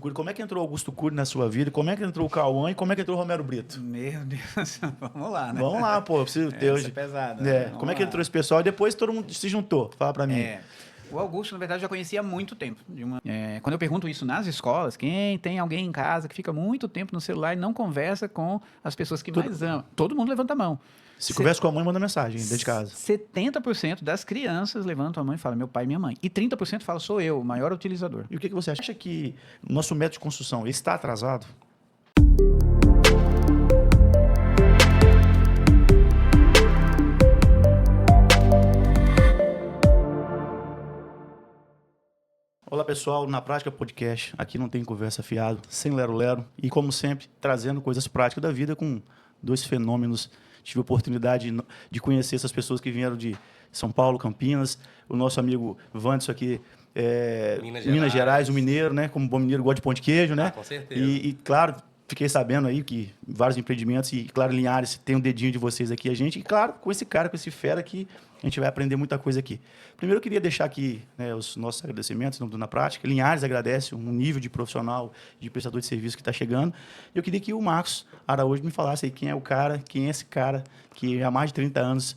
Como é que entrou Augusto Cury na sua vida? Como é que entrou o Cauã e como é que entrou o Romero Brito? Meu Deus, vamos lá, né? Vamos lá, pô. Eu preciso ter hoje. É pesada. Como é que entrou esse pessoal e depois todo mundo se juntou? Fala pra mim. O Augusto, na verdade, eu já conhecia há muito tempo. Quando eu pergunto isso nas escolas, quem tem alguém em casa que fica muito tempo no celular e não conversa com as pessoas que mais amam? Todo mundo levanta a mão. Se conversa com a mãe, manda mensagem dentro de casa. 70% das crianças levantam a mão e falam meu pai e minha mãe. E 30% falam sou eu, o maior utilizador. E o que você acha? Acha que o nosso método de construção está atrasado? Olá pessoal, na Prática Podcast, aqui não tem conversa fiado, sem lero-lero e como sempre, trazendo coisas práticas da vida com dois fenômenos. Tive a oportunidade de conhecer essas pessoas que vieram de São Paulo, Campinas, o nosso amigo Vanderson aqui, Minas Gerais, o mineiro, né? Como bom mineiro, gosta de pão de queijo, né? Com certeza. E claro, fiquei sabendo aí que vários empreendimentos e, claro, Linhares tem um dedinho de vocês aqui, a gente. E, claro, com esse cara, com esse fera aqui, a gente vai aprender muita coisa aqui. Primeiro, eu queria deixar aqui, né, os nossos agradecimentos em nome do Na Prática. Linhares agradece um nível de profissional, de prestador de serviço que está chegando. E eu queria que o Marcos Araújo me falasse aí quem é o cara, quem é esse cara que há mais de 30 anos...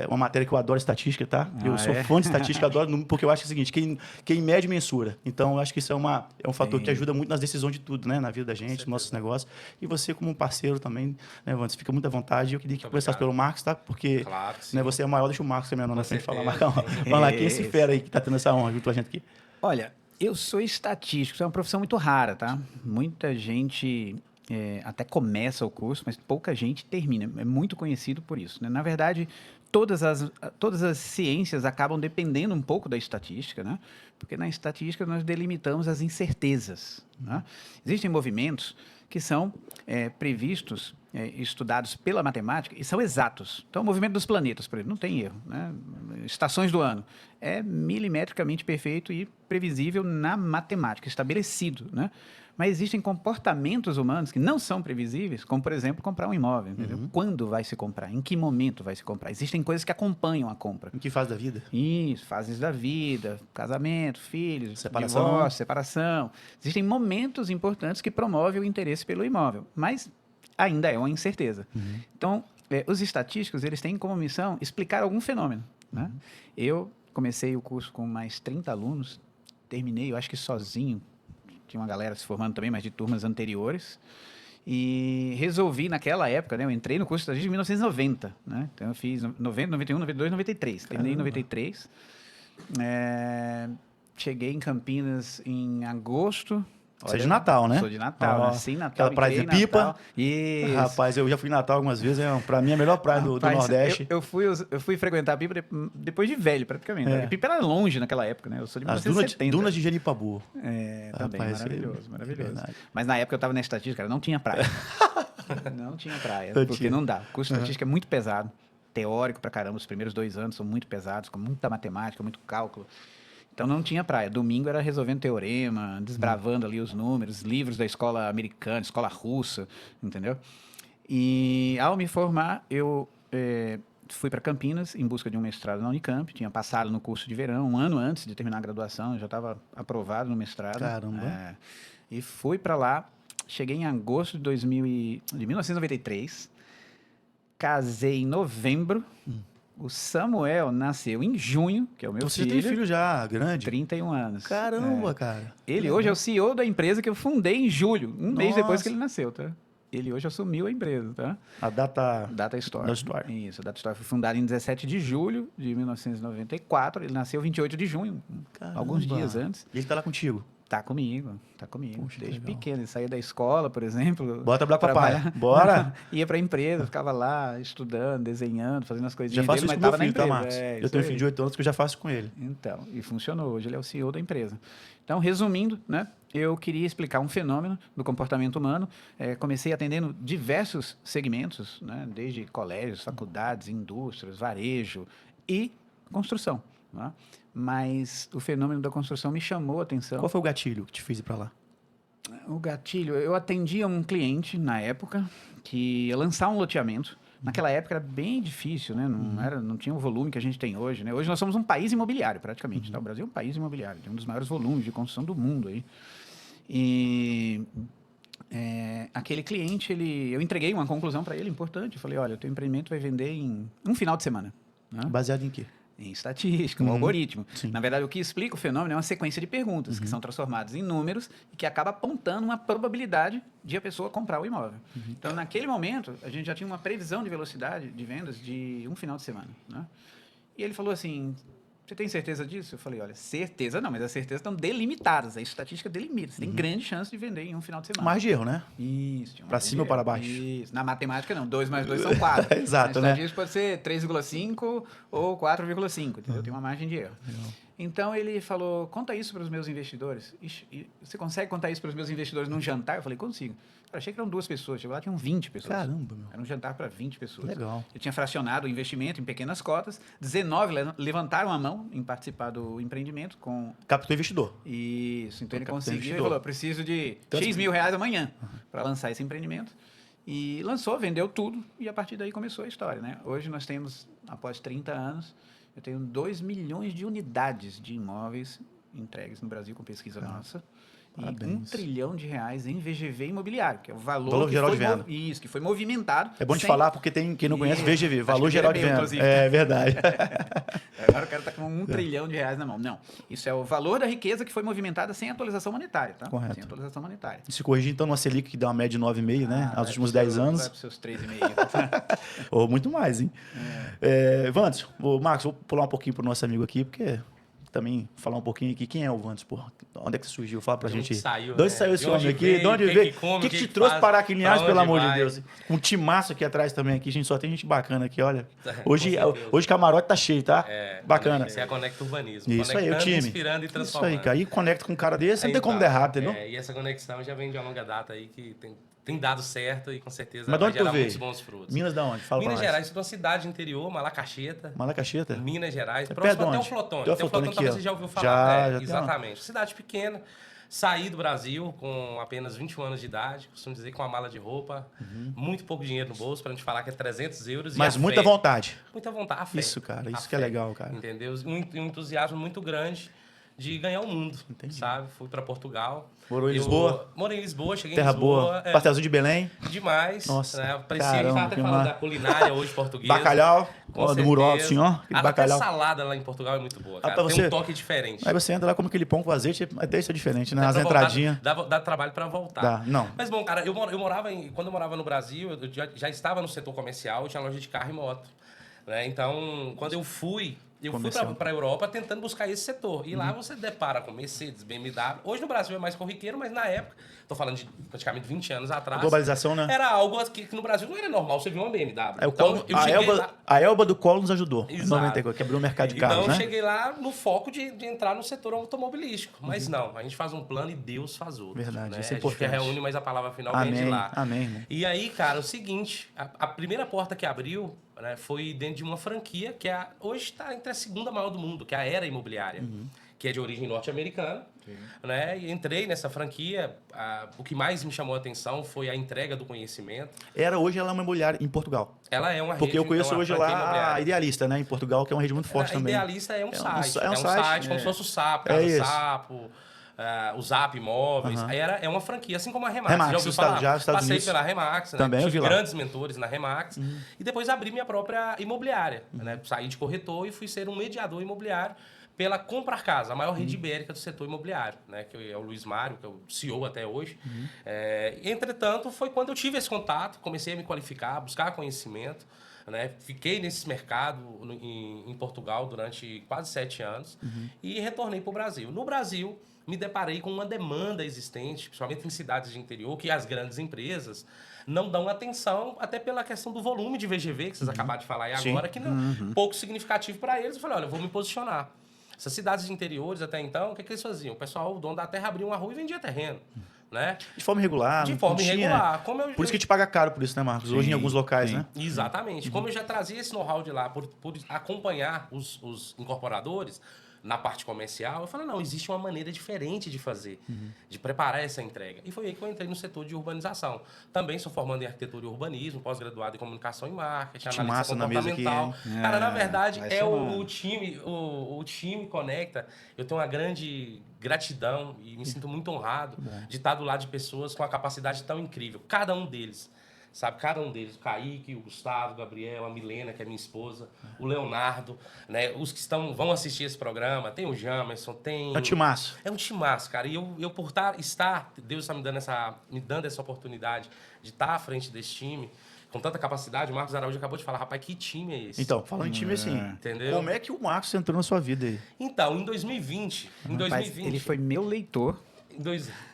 uma matéria que eu adoro, estatística, tá? Eu sou fã de estatística, adoro, porque eu acho que é o seguinte, quem mede, mensura. Então, eu acho que isso é um fator que ajuda muito nas decisões de tudo, né? Na vida da gente, nos nossos negócios. E você, como um parceiro também, né, Vandes? Fica muito à vontade. Eu queria que começasse pelo Marcos, tá? Porque claro que sim. Né, você é o maior, deixa o Marcos também na frente falar. Marcão, sim. vamos lá, quem é esse fera aí que tá tendo essa honra junto com a gente aqui? Olha, eu sou estatístico, isso é uma profissão muito rara, tá? Muita gente... até começa o curso, mas pouca gente termina. É muito conhecido por isso, né? Na verdade, todas as ciências acabam dependendo um pouco da estatística, né? Porque na estatística nós delimitamos as incertezas, né? Existem movimentos que são previstos, estudados pela matemática e são exatos. Então, o movimento dos planetas, por exemplo, não tem erro, né? Estações do ano é milimetricamente perfeito e previsível na matemática, estabelecido, né? Mas existem comportamentos humanos que não são previsíveis, como, por exemplo, comprar um imóvel. Entendeu? Quando vai se comprar? Em que momento vai se comprar? Existem coisas que acompanham a compra. Em que fase da vida? Isso, fases da vida, casamento, filhos, separação. Divórcio, separação. Existem momentos importantes que promovem o interesse pelo imóvel, mas ainda é uma incerteza. Então, os estatísticos, eles têm como missão explicar algum fenômeno, né? Eu comecei o curso com mais 30 alunos, terminei, eu acho que sozinho, tinha uma galera se formando também, mas de turmas anteriores, e resolvi naquela época, né, eu entrei no curso de estatística em 1990, né, então eu fiz 90, 91, 92, 93, terminei em 93, cheguei em Campinas em agosto. Você é de Natal, né? Sou de Natal, nasci em Natal. Aquela praia de Pipa. Isso. Rapaz, eu já fui em Natal algumas vezes, pra mim é a melhor praia do Nordeste. Eu fui frequentar a Pipa depois de velho, praticamente. Né? Pipa era longe naquela época, né? Eu sou de 1970. Dunas de Jeripabu. Também, Rapaz, maravilhoso. Mas na época eu estava na estatística, cara, não tinha praia. Não tinha praia, porque não dá. O curso de estatística é muito pesado, teórico pra caramba. Os primeiros 2 anos são muito pesados, com muita matemática, muito cálculo. Então, não tinha praia. Domingo era resolvendo teorema, desbravando ali os números, livros da escola americana, escola russa, entendeu? E, ao me formar, eu fui para Campinas em busca de um mestrado na Unicamp. Tinha passado no curso de verão, 1 ano antes de terminar a graduação. Eu já estava aprovado no mestrado. Caramba! E fui para lá. Cheguei em agosto de 1993. Casei em novembro. O Samuel nasceu em junho, que é o meu filho. Você tem filho já grande? 31 anos. Caramba, cara. Ele hoje é o CEO da empresa que eu fundei em julho, um mês depois que ele nasceu, tá? Ele hoje assumiu a empresa, tá? A Data Store. Da Store. Isso, a Data Store foi fundada em 17 de julho de 1994. Ele nasceu 28 de junho, alguns dias antes. E ele tá lá contigo? Tá comigo. Puxa, desde pequeno. Ele saía da escola, por exemplo. Bora trabalhar com o papai. Bora! Ia pra empresa, ficava lá estudando, desenhando, fazendo as coisinhas já faço dele, isso mas com meu filho, tá, Marcos? Eu tenho um filho de 8 anos que eu já faço com ele. Então, e funcionou. Hoje ele é o CEO da empresa. Então, resumindo, né, eu queria explicar um fenômeno do comportamento humano. Comecei atendendo diversos segmentos, né, desde colégios, faculdades, indústrias, varejo e construção, né? Mas o fenômeno da construção me chamou a atenção. Qual foi o gatilho que te fez ir para lá? O gatilho, eu atendia um cliente na época que ia lançar um loteamento. Naquela época era bem difícil, né? Não tinha o volume que a gente tem hoje, né? Hoje nós somos um país imobiliário, praticamente. Tá? O Brasil é um país imobiliário, tem um dos maiores volumes de construção do mundo aí. E aquele cliente, eu entreguei uma conclusão para ele importante. Eu falei, olha, o teu empreendimento vai vender em um final de semana. Né? Baseado em quê? Em estatística, um algoritmo. Sim. Na verdade, o que explica o fenômeno é uma sequência de perguntas que são transformadas em números e que acaba apontando uma probabilidade de a pessoa comprar o imóvel. Então, naquele momento, a gente já tinha uma previsão de velocidade de vendas de um final de semana. Né? E ele falou assim, você tem certeza disso? Eu falei, olha, certeza não, mas as certezas estão delimitadas. A estatística delimita. Você tem grande chance de vender em um final de semana. Mais de erro, né? Isso. Para cima ou para baixo? Isso. Na matemática, não. 2 mais 2 são 4. Exato, na né? estatística pode ser 3,5 ou 4,5. Entendeu? Tem uma margem de erro. Então, ele falou, conta isso para os meus investidores. Ixi, você consegue contar isso para os meus investidores num jantar? Eu falei, consigo. Eu achei que eram 2 pessoas. Chegou lá, tinham 20 pessoas. Caramba, meu. Era um jantar para 20 pessoas. Legal. Eu tinha fracionado o investimento em pequenas cotas. 19 levantaram a mão em participar do empreendimento com... Captou investidor. Isso. Então, ele Captou conseguiu. Ele investidor. falou, preciso de Tanto- X mil reais amanhã para lançar esse empreendimento. E lançou, vendeu tudo. E a partir daí começou a história, né? Hoje nós temos, após 30 anos, eu tenho 2 milhões de unidades de imóveis entregues no Brasil com pesquisa nossa. E Parabéns. 1 trilhão de reais em VGV imobiliário, que é o Valor que geral foi de venda. Isso, que foi movimentado. É bom de sem- falar, porque tem quem não conhece VGV, Acho valor que geral ele de é meu, venda. inclusive. É verdade. Agora o cara está com 1 trilhão de reais na mão. Não, isso é o valor da riqueza que foi movimentada sem atualização monetária, tá? Correto. Sem atualização monetária. Se corrigir, então, numa Selic que dá uma média de 9,5, né? Nos últimos 10 Vai anos. para os seus 3,5. Ou muito mais, hein? Vandes, Marcos, vou pular um pouquinho pro nosso amigo aqui, porque também falar um pouquinho aqui. Quem é o Vandes, porra? Onde é que surgiu? Fala pra De onde gente. saiu, De onde né? saiu esse De onde homem aqui? veio, De onde quem veio? que come, O que quem te que trouxe faz, para aqui, Linhares, pra pelo onde amor de vai? Deus? Um timaço aqui atrás também, aqui. Gente, só tem gente bacana aqui, olha. Com certeza. Hoje camarote tá cheio, tá? É, Bacana. Isso é a Conecta Urbanismo. Isso aí, o Conectando, time. inspirando e Isso transformando. aí, cara. E conecta com um cara desse, não tem como Então, dar errado, entendeu? E essa conexão já vem de uma longa data aí que tem dado certo e com certeza Mas de vai onde tu gerar veio? muitos bons frutos. Minas da onde? Fala Minas pra nós. Gerais, sou de uma cidade interior, Malacacheta. Malacacheta? Minas Gerais, É próximo perto de até o onde? Flotone. Tem o Até o Flotone Flotone aqui, talvez ó. você já ouviu Já falar. tem uma. Exatamente. Cidade pequena. Saí do Brasil com apenas 21 anos de idade, costumo dizer com uma mala de roupa, muito pouco dinheiro no bolso, pra não te falar que é 300 euros. Mas e a muita fé. vontade. Muita vontade, a fé. Isso, cara, A isso que é fé, legal, cara. Entendeu? Um entusiasmo muito grande de ganhar o mundo, Entendi. sabe? Fui pra Portugal. Morou em Eu Lisboa? Morei em Lisboa, cheguei Terra em Lisboa. boa. Pastelzinho de Belém. Demais. Nossa, Né? Parecia, caramba, a gente tava até que falando mar- da culinária hoje portuguesa. Bacalhau. Com Ó, do certeza. muro alto, assim, ó. Aquele Até bacalhau. salada lá em Portugal é muito boa, cara. pra Tem você- um toque diferente. Aí você entra lá, come aquele pão com azeite, até isso é diferente, né? Dá As pra voltar, entradinhas. dá trabalho pra voltar. Dá. Não. Mas bom, cara, quando eu morava no Brasil, eu já estava no setor comercial, eu tinha loja de carro e moto. Né? Então, quando eu fui Comercial. para a Europa tentando buscar esse setor. E lá você depara com Mercedes, BMW. Hoje no Brasil é mais corriqueiro, mas na época, tô falando de praticamente 20 anos A atrás, globalização, né? era algo que no Brasil não era normal você viu uma BMW. É, Então, eu a, cheguei Elba, lá- a Elba do Colo nos ajudou. Em Exato. 94, que abriu o mercado de Então, carros, eu né? cheguei lá no foco de entrar no setor automobilístico. Mas não, a gente faz um plano e Deus faz outro. Verdade, né? isso é A gente que importante. reúne, mas a palavra final vem de Amém. lá. Amém, irmão. E aí, cara, o seguinte, a primeira porta que abriu, né, foi dentro de uma franquia que hoje está entre a segunda maior do mundo, que é a Era Imobiliária, que é de origem norte-americana. Né? E entrei nessa franquia, o que mais me chamou a atenção foi a entrega do conhecimento. Hoje ela é uma imobiliária em Portugal. Ela é uma Porque rede, eu conheço uma hoje franquia lá a imobiliária. Idealista, né? Em Portugal, que é uma rede muito forte A também. Idealista é um site. é um site, como é. se fosse o Sapo, É Casa isso. Sapo, o Zap Imóveis. É uma franquia, assim como a Remax. Remax, já ouviu nos Estados- falar? já nos Estados Passei Unidos. pela Remax, né? Também eu Tive vi lá. grandes mentores na Remax. E depois abri minha própria imobiliária. Né? Saí de corretor e fui ser um mediador imobiliário pela Comprar Casa, a maior rede ibérica do setor imobiliário, né? Que é o Luiz Mário, que é o CEO até hoje. Entretanto, foi quando eu tive esse contato, comecei a me qualificar, buscar conhecimento. Né? Fiquei nesse mercado em Portugal durante quase 7 anos e retornei para o Brasil. No Brasil, me deparei com uma demanda existente, principalmente em cidades de interior, que as grandes empresas não dão atenção, até pela questão do volume de VGV, que vocês acabaram de falar aí Sim. agora, que não é pouco significativo para eles. Eu falei, olha, eu vou me posicionar. Essas cidades de interiores até então, o que eles faziam? O pessoal, o dono da terra, abria uma rua e vendia terreno. Né? De forma irregular. De não forma tinha, irregular. né? Como eu- Por isso que a gente paga caro por isso, né, Marcos? Hoje em alguns locais, né? Exatamente. Como eu já trazia esse know-how de lá por acompanhar os incorporadores, na parte comercial, eu falei, não, existe uma maneira diferente de fazer, de preparar essa entrega. E foi aí que eu entrei no setor de urbanização. Também sou formando em arquitetura e urbanismo, pós-graduado em comunicação e marketing, Que analista massa na mesa aqui, comportamental. hein? Cara, na verdade, vai é somando. o time conecta. Eu tenho uma grande gratidão e me sinto muito honrado de estar do lado de pessoas com a capacidade tão incrível. Cada um deles. Sabe, cada um deles, o Kaique, o Gustavo, o Gabriel, a Milena, que é minha esposa, o Leonardo, né? Os que vão assistir esse programa, tem o Jamerson, tem... É um timaço. É um timaço, cara. E eu por estar, Deus está me dando essa oportunidade de estar à frente desse time, com tanta capacidade. O Marcos Araújo acabou de falar, rapaz, que time é esse? Então, falando em time assim, Entendeu? como é que o Marcos entrou na sua vida aí? Então, em 2020... Rapaz, ele foi meu leitor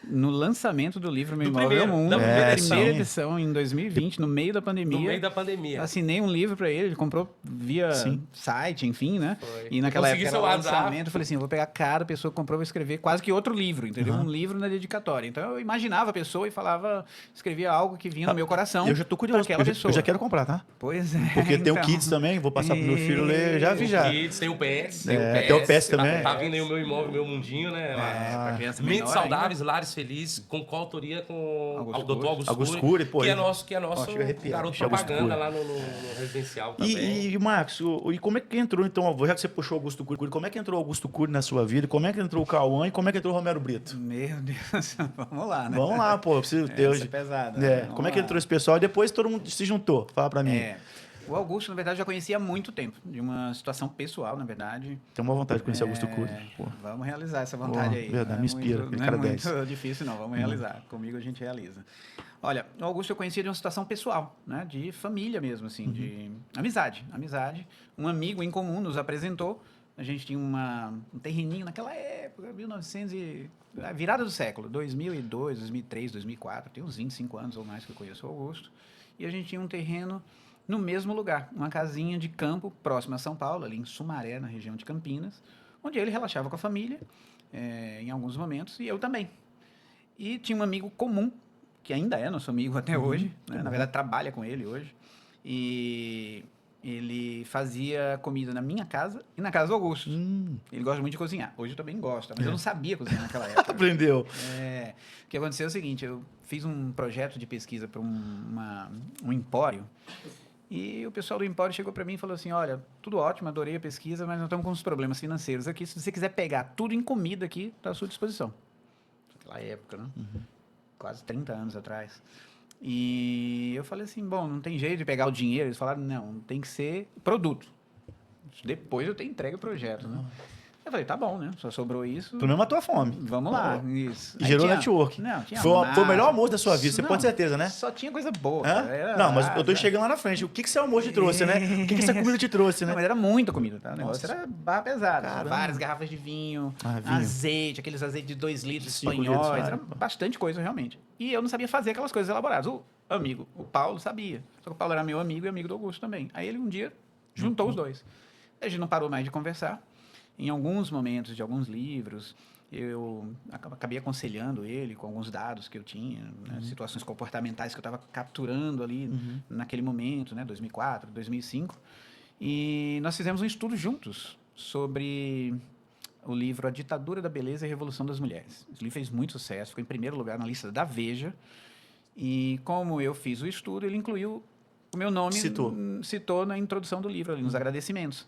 no lançamento do livro Meu Do Imóvel primeiro, Mundo, da primeira primeira edição. edição em 2020, no meio da pandemia. No meio da pandemia. Assinei um livro para ele comprou via Sim. site, enfim, né? Foi. E naquela Consegui época era seu o WhatsApp. lançamento, eu falei assim, eu vou pegar cada pessoa que comprou, vou escrever quase que outro livro, entendeu? Um livro na dedicatória. Então eu imaginava a pessoa e falava, escrevia algo que vinha no meu coração. Eu já tô curioso, daquela eu já quero comprar, tá? Pois é. Porque tem o então. Kids também, vou passar pro meu filho ler, já vi já. Kids, tem o PES. Tem o PES também. Tá vindo aí o meu imóvel, meu mundinho, né? Pra criança Mentes menor Saudáveis, Lares Felizes, com coautoria com Augusto o doutor Augusto Augusto Cury, Cury, pô, que é ele- nosso chega a arrepiar, garoto chega Augusto propaganda Cury. lá no residencial também. E Marcos, e como é que entrou, então, já que você puxou o Augusto Cury, como é que entrou o Augusto Cury na sua vida? Como é que entrou o Cauã e como é que entrou o Romero Brito? Meu Deus, vamos lá, né? Vamos lá, pô, eu preciso ter Essa hoje. é pesada, É, né? Vamos como é que lá. entrou esse pessoal? E depois todo mundo se juntou. Fala pra mim. O Augusto, na verdade, eu já conhecia há muito tempo, de uma situação pessoal, na verdade. Tenho uma vontade de conhecer o Augusto Cury. Pô. Vamos realizar essa vontade Pô, aí. verdade, Não é me inspira, muito- aquele Não é cara muito 10. difícil, não. Vamos realizar. Comigo a gente realiza. Olha, o Augusto eu conhecia de uma situação pessoal, né? De família mesmo, assim, de amizade. Amizade. Um amigo em comum nos apresentou. A gente tinha um terreninho naquela época, 1900 e... virada do século, 2002, 2003, 2004. Tem uns 25 anos ou mais que eu conheço o Augusto. E a gente tinha um terreno no mesmo lugar, uma casinha de campo próxima a São Paulo, ali em Sumaré, na região de Campinas, onde ele relaxava com a família, em alguns momentos, e eu também. E tinha um amigo comum, que ainda é nosso amigo até hoje, né? Na verdade trabalha com ele hoje, e ele fazia comida na minha casa e na casa do Augusto. Ele gosta muito de cozinhar. Hoje eu também gosto, mas eu não sabia cozinhar naquela época. Aprendeu. O que aconteceu é o seguinte, eu fiz um projeto de pesquisa para um empório, e o pessoal do empório chegou para mim e falou assim, olha, tudo ótimo, adorei a pesquisa, mas nós estamos com uns problemas financeiros aqui, se você quiser pegar tudo em comida aqui, está à sua disposição. Naquela época, né? Quase 30 anos atrás. E eu falei assim, bom, não tem jeito de pegar o dinheiro. Eles falaram, não, tem que ser produto. Depois eu tenho entregue o projeto, né? Eu falei, tá bom, né? Só sobrou isso. Pelo menos matou a fome. Vamos lá, isso. E Aí gerou tinha- network. Não, tinha Foi o massa. melhor almoço da sua vida, você Não, pode ter certeza, né? Só tinha coisa boa. Hã? cara. Era- Não, mas eu tô chegando lá na frente. O que esse almoço te trouxe, né? O que essa comida te trouxe, Não, né? mas era muita comida, tá? O negócio Nossa. era barra pesada. Caramba. Várias garrafas de vinho, Vinho. azeite, aqueles azeites de 2 litros 5 espanhóis. litros, Era cara. bastante coisa, realmente. E eu não sabia fazer aquelas coisas elaboradas. O amigo, o Paulo, sabia. Só que o Paulo era meu amigo e amigo do Augusto também. Aí ele um dia juntou os dois. A gente não parou mais de conversar. Em alguns momentos de alguns livros, eu acabei aconselhando ele com alguns dados que eu tinha, né, situações comportamentais que eu estava capturando ali naquele momento, né, 2004, 2005. E nós fizemos um estudo juntos sobre o livro A Ditadura da Beleza e a Revolução das Mulheres. Esse livro fez muito sucesso, ficou em primeiro lugar na lista da Veja. E como eu fiz o estudo, ele incluiu o meu nome, citou na introdução do livro, ali, nos agradecimentos.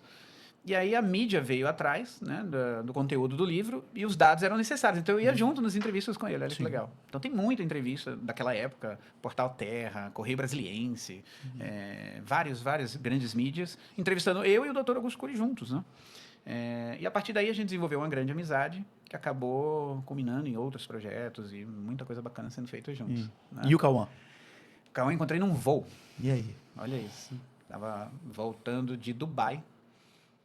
E aí a mídia veio atrás, né, do conteúdo do livro e os dados eram necessários. Então eu ia junto nas entrevistas com ele, olha que legal. Então tem muita entrevista daquela época, Portal Terra, Correio Brasiliense, várias grandes mídias, entrevistando eu e o Dr. Augusto Cury juntos, né? E a partir daí a gente desenvolveu uma grande amizade que acabou culminando em outros projetos e muita coisa bacana sendo feita juntos. Né? E o Cauã? O Cauã eu encontrei num voo. E aí? Olha isso. Estava voltando de Dubai.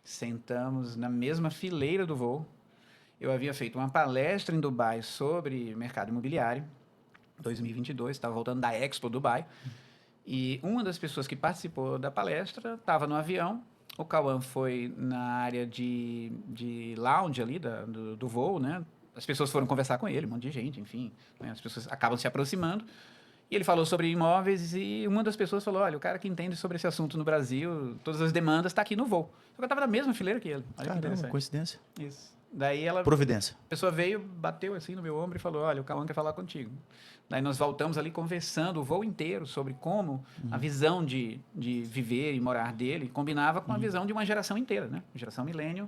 Sentamos na mesma fileira do voo. Eu havia feito uma palestra em Dubai sobre mercado imobiliário, 2022, estava voltando da Expo Dubai. E uma das pessoas que participou da palestra estava no avião. O Cauã foi na área de lounge ali do voo, né? As pessoas foram conversar com ele, um monte de gente, enfim. Né? As pessoas acabam se aproximando. E ele falou sobre imóveis e uma das pessoas falou, olha, o cara que entende sobre esse assunto no Brasil, todas as demandas, está aqui no voo. Só que eu estava na mesma fileira que ele. Olha que Caramba, interessante. coincidência. Isso. Daí ela... Providência. A pessoa veio, bateu assim no meu ombro e falou, olha, o Cauã quer falar contigo. Daí nós voltamos ali conversando o voo inteiro sobre como a visão de viver e morar dele combinava com a visão de uma geração inteira, né? Geração milênio.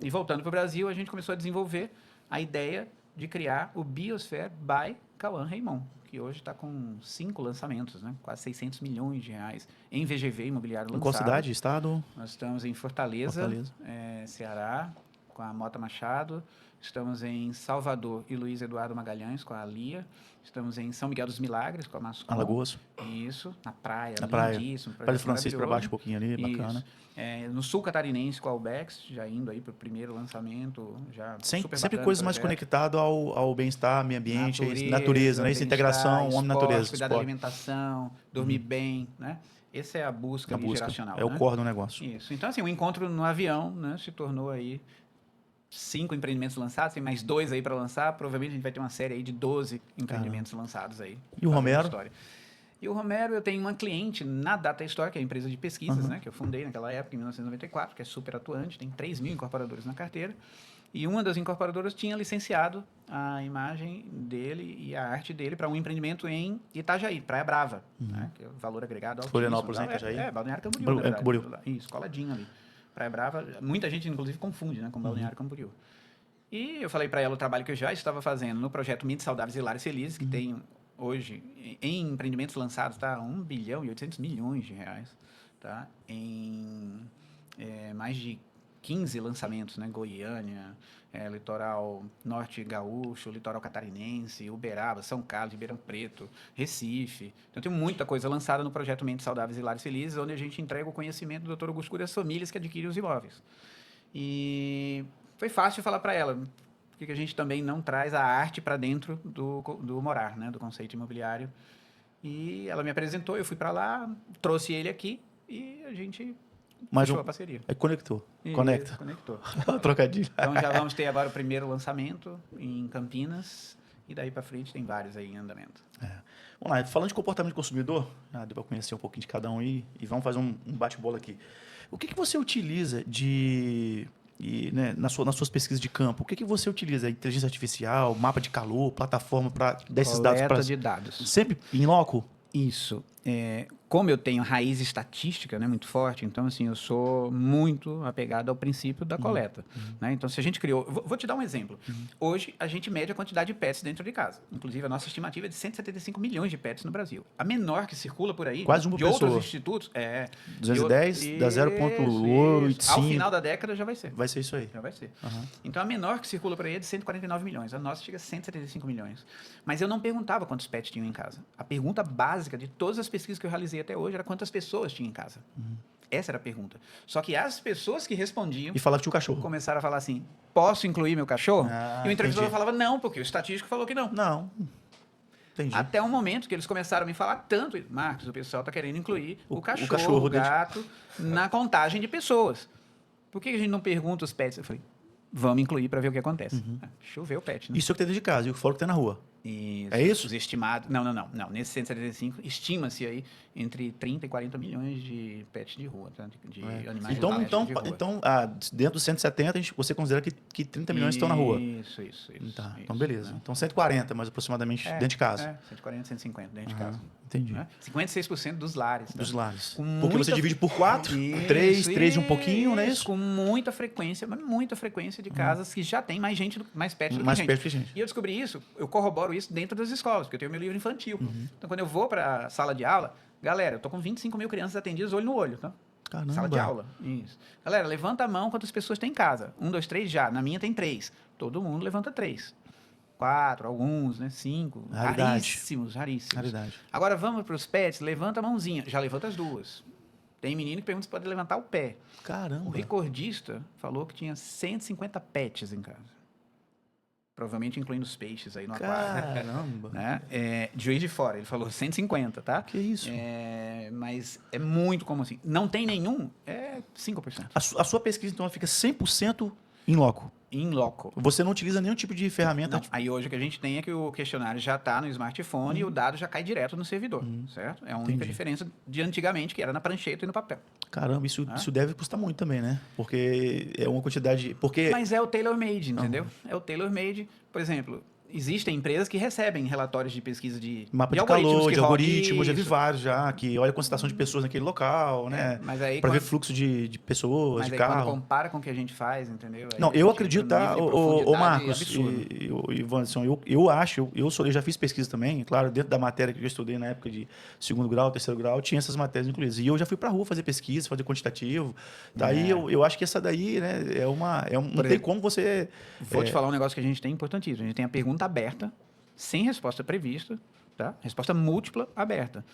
E voltando para o Brasil, a gente começou a desenvolver a ideia de criar o Biosphere by Cauã Raymond, que hoje está com 5 lançamentos, né? Quase 600 milhões de reais em VGV imobiliário lançado. Em qual cidade? Estado? Nós estamos em Fortaleza. Ceará, com a Mota Machado. Estamos em Salvador e Luiz Eduardo Magalhães, com a Lia. Estamos em São Miguel dos Milagres, com a Mascom. Alagoas. Isso, na praia. Na praia. Lindíssimo. Praia de Francisco para baixo um pouquinho ali, bacana. No sul catarinense, com a Albex, já indo aí para o primeiro lançamento. Já sempre coisas mais conectadas ao bem-estar, meio ambiente, natureza, né? Essa integração, homem-natureza. Cuidar da alimentação, dormir bem, né? Essa é a busca geracional. É o core do negócio. Isso. Então, assim, o encontro no avião, né, se tornou aí 5 empreendimentos lançados, tem mais 2 aí para lançar. Provavelmente a gente vai ter uma série aí de 12 empreendimentos lançados aí. E o Romero? E o Romero, eu tenho uma cliente na Data Store, que é a empresa de pesquisas, né, que eu fundei naquela época, em 1994, que é super atuante, tem 3.000 incorporadores na carteira. E uma das incorporadoras tinha licenciado a imagem dele e a arte dele para um empreendimento em Itajaí, Praia Brava, né, que é o valor agregado altíssimo. Florianópolis, né, Itajaí? Balneário Camboriú, na verdade. Camboriú. Isso, coladinho ali. Praia Brava, muita gente, inclusive, confunde, né, com Balneário Camboriú. E eu falei para ela o trabalho que eu já estava fazendo no projeto Mentes Saudáveis e Lares Felizes, que tem hoje, em empreendimentos lançados, tá, 1 bilhão e 800 milhões de reais, tá, em mais de 15 lançamentos, né, Goiânia, litoral norte gaúcho, litoral catarinense, Uberaba, São Carlos, Ribeirão Preto, Recife. Então, tem muita coisa lançada no projeto Mentes Saudáveis e Lares Felizes, onde a gente entrega o conhecimento do Dr. Augusto Cury às famílias que adquirem os imóveis. E foi fácil falar para ela porque a gente também não traz a arte para dentro do morar, né, do conceito imobiliário. E ela me apresentou, eu fui para lá, trouxe ele aqui e a gente fechou a parceria. Conectou. Conectou. Trocadilho. Então já vamos ter agora o primeiro lançamento em Campinas e daí para frente tem vários aí em andamento. Vamos lá, falando de comportamento do consumidor, deu para conhecer um pouquinho de cada um aí e vamos fazer um bate-bola aqui. O que você utiliza né, nas suas pesquisas de campo? O que você utiliza? Inteligência artificial, mapa de calor, plataforma para desses dados? Coleta de dados. Sempre em loco? Isso. Como eu tenho raiz estatística, né, muito forte, então assim, eu sou muito apegado ao princípio da coleta. Né? Então, se a gente criou... Vou te dar um exemplo. Hoje, a gente mede a quantidade de pets dentro de casa. Inclusive, a nossa estimativa é de 175 milhões de pets no Brasil. A menor que circula por aí, quase uma de pessoa. outros institutos... 210 dá 0,85. Ao final da década já vai ser. Vai ser isso aí. Já vai ser. Então, a menor que circula por aí é de 149 milhões. A nossa chega a 175 milhões. Mas eu não perguntava quantos pets tinham em casa. A pergunta básica de todas as pesquisas que eu realizei até hoje era quantas pessoas tinham em casa. Essa era a pergunta. Só que as pessoas que respondiam... E falar que tinha um cachorro. Começaram a falar assim, posso incluir meu cachorro? E o entrevistador entendi. falava, não, porque o estatístico falou que não. Não. Entendi. Até um momento que eles começaram a me falar tanto, Marcos, o pessoal está querendo incluir o cachorro, o gato, na contagem de pessoas. Por que a gente não pergunta os pets? Eu falei, vamos incluir para ver o que acontece. Choveu o pet, né? Isso é o que tem dentro de casa e o fora que tem na rua. Isso, é isso? Os estimados... Não. Nesse 175, estima-se aí entre 30 e 40 milhões de pets de rua, tá? De animais domésticos de rua. Então, dentro dos 170, você considera que 30 milhões estão na rua? Isso. Tá, então, beleza. Né? Então, 140, mais aproximadamente, dentro de casa. 140, 150 dentro de casa. Entendi. Né? 56% dos lares. Tá? Dos lares. Com porque você divide por 4, 3 e um pouquinho, não é isso? Com muita frequência de casas que já tem mais pets do que gente. E eu descobri isso, eu corroboro isso dentro das escolas, porque eu tenho meu livro infantil. Então, quando eu vou para a sala de aula, galera, eu tô com 25 mil crianças atendidas olho no olho, tá? Caramba. Sala de aula. Isso. Galera, levanta a mão quantas pessoas tem em casa. 1, 2, 3 já. Na minha tem 3. Todo mundo levanta 3. 4, alguns, né? 5. Raríssimos. Raridade. Agora vamos para os pets, levanta a mãozinha. Já levanta as 2. Tem menino que pergunta se pode levantar o pé. Caramba. O recordista falou que tinha 150 pets em casa. Provavelmente incluindo os peixes aí no aquário. Caramba. Né? De Juiz de Fora, ele falou 150, tá? Que isso? Mas é muito comum assim. Não tem nenhum, 5%. A sua pesquisa, então, ela fica 100% In loco. in loco. Você não utiliza nenhum tipo de ferramenta. Não, aí hoje o que a gente tem é que o questionário já está no smartphone e o dado já cai direto no servidor, certo? É a única Entendi. diferença de antigamente, que era na prancheta e no papel. Caramba, isso deve custar muito também, né? Porque é uma quantidade... Porque... Mas é o tailor-made, entendeu? É o tailor-made. Por exemplo, existem empresas que recebem relatórios de pesquisa de Mapa de algoritmos calor, que de rodam algoritmos, já vi isso. vários já, que olha a concentração de pessoas naquele local, né? Mas aí Para ver quando- fluxo de pessoas, Mas de aí quando carro. compara com o que a gente faz, entendeu? Aí Não, a eu gente acredito, entra num tá, nível de ô profundidade Marcos absurdo. e Wanderson, eu acho, eu já fiz pesquisa também, claro, dentro da matéria que eu estudei na época de 2º grau, 3º grau, tinha essas matérias incluídas. E eu já fui pra rua fazer pesquisa, fazer quantitativo. Daí eu acho que essa daí, né, não tem como você... Vou te falar um negócio que a gente tem importantíssimo. A gente tem a pergunta aberta, sem resposta prevista, tá? Resposta múltipla aberta.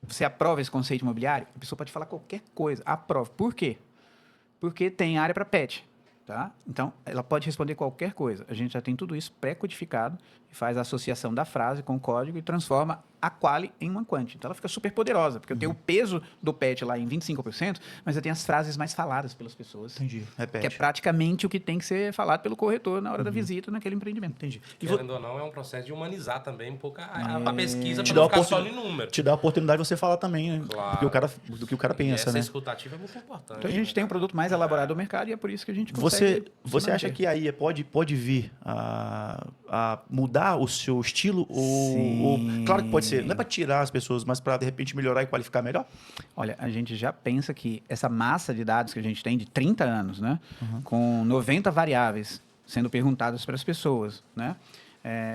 Você aprova esse conceito imobiliário? A pessoa pode falar qualquer coisa. Aprova. Por quê? Porque tem área para pet, tá? Então, ela pode responder qualquer coisa. A gente já tem tudo isso pré-codificado e faz a associação da frase com o código e transforma a quali em uma quanti. Então, ela fica super poderosa, porque eu tenho o peso do pet lá em 25%, mas eu tenho as frases mais faladas pelas pessoas. Entendi, repete. Que é praticamente o que tem que ser falado pelo corretor na hora da visita naquele empreendimento. Entendi. Querendo ou não, é um processo de humanizar também um pouco a pesquisa Te para dá não a ficar só no oportun- número. Te dá a oportunidade de você falar também, né? Claro. Do que o cara E pensa, essa né? escutativa é muito importante. Então, a gente tem um produto mais elaborado do mercado e é por isso que a gente Você consegue se acha manter. que a IA pode vir a mudar o seu estilo? Ou, claro que pode ser. Não é para tirar as pessoas, mas para, de repente, melhorar e qualificar melhor? Olha, a gente já pensa que essa massa de dados que a gente tem de 30 anos, né, com 90 variáveis sendo perguntadas para as pessoas, né,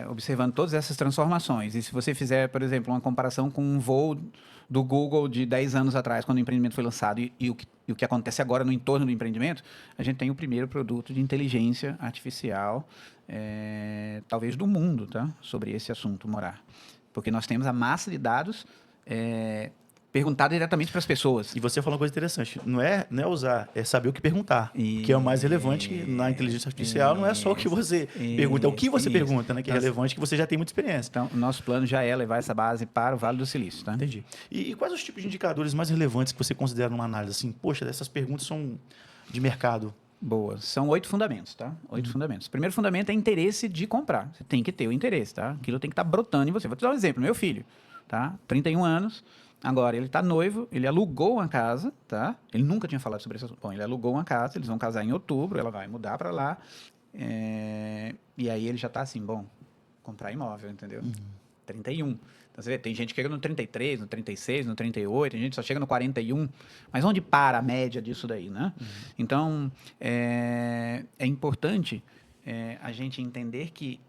observando todas essas transformações. E se você fizer, por exemplo, uma comparação com um voo do Google de 10 anos atrás, quando o empreendimento foi lançado, e o que acontece agora no entorno do empreendimento, a gente tem o primeiro produto de inteligência artificial, talvez do mundo, tá, sobre esse assunto, morar. Porque nós temos a massa de dados perguntada diretamente para as pessoas. E você falou uma coisa interessante. Não é usar, é saber o que perguntar. Que é o mais relevante na inteligência artificial. Não é só o que você pergunta, é o que você pergunta, né? Que é relevante, que você já tem muita experiência. Então, o nosso plano já é levar essa base para o Vale do Silício, tá? Entendi. E quais os tipos de indicadores mais relevantes que você considera numa análise? Assim, poxa, essas perguntas são de mercado. Boa. São 8 fundamentos, tá? 8 fundamentos. O primeiro fundamento é interesse de comprar. Você tem que ter o interesse, tá? Aquilo tem que estar brotando em você. Vou te dar um exemplo. Meu filho, tá? 31 anos. Agora, ele está noivo, ele alugou uma casa, tá? Ele nunca tinha falado sobre isso. Bom, ele alugou uma casa, eles vão casar em outubro, ela vai mudar para lá. E aí ele já está assim, bom, comprar imóvel, entendeu? 31. Então, você vê, tem gente que chega no 33, no 36, no 38, tem gente que só chega no 41. Mas onde para a média disso daí, né? Então, é importante a gente entender que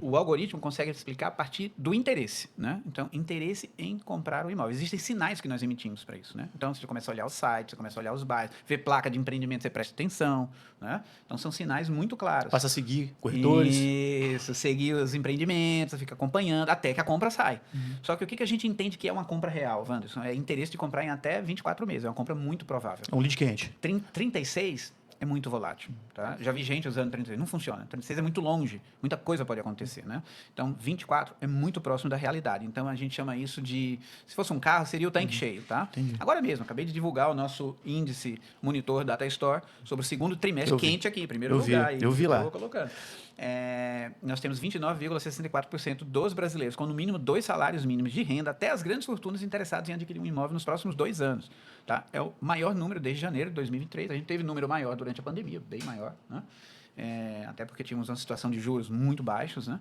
o algoritmo consegue explicar a partir do interesse, né? Então, interesse em comprar o imóvel. Existem sinais que nós emitimos para isso, né? Então, você começa a olhar o site, você começa a olhar os bairros, vê placa de empreendimento, você presta atenção, né? Então, são sinais muito claros. Passa a seguir corretores. Isso, seguir os empreendimentos, fica acompanhando, até que a compra sai. Só que o que a gente entende que é uma compra real, Wanderson? É interesse de comprar em até 24 meses. É uma compra muito provável. É um lead quente. 36 é muito volátil, tá? Já vi gente usando 36, não funciona. 36 é muito longe, muita coisa pode acontecer, né? Então, 24 é muito próximo da realidade. Então, a gente chama isso de... Se fosse um carro, seria o tanque cheio, tá? Entendi. Agora mesmo, acabei de divulgar o nosso índice monitor Data Store sobre o segundo trimestre Eu vi. quente aqui, primeiro Eu vi, lugar. eu vi lá. Estou colocando. Nós temos 29,64% dos brasileiros com no mínimo 2 salários mínimos de renda, até as grandes fortunas interessadas em adquirir um imóvel nos próximos 2 anos. Tá? É o maior número desde janeiro de 2023. A gente teve número maior durante a pandemia, bem maior, né? Até porque tínhamos uma situação de juros muito baixos, né?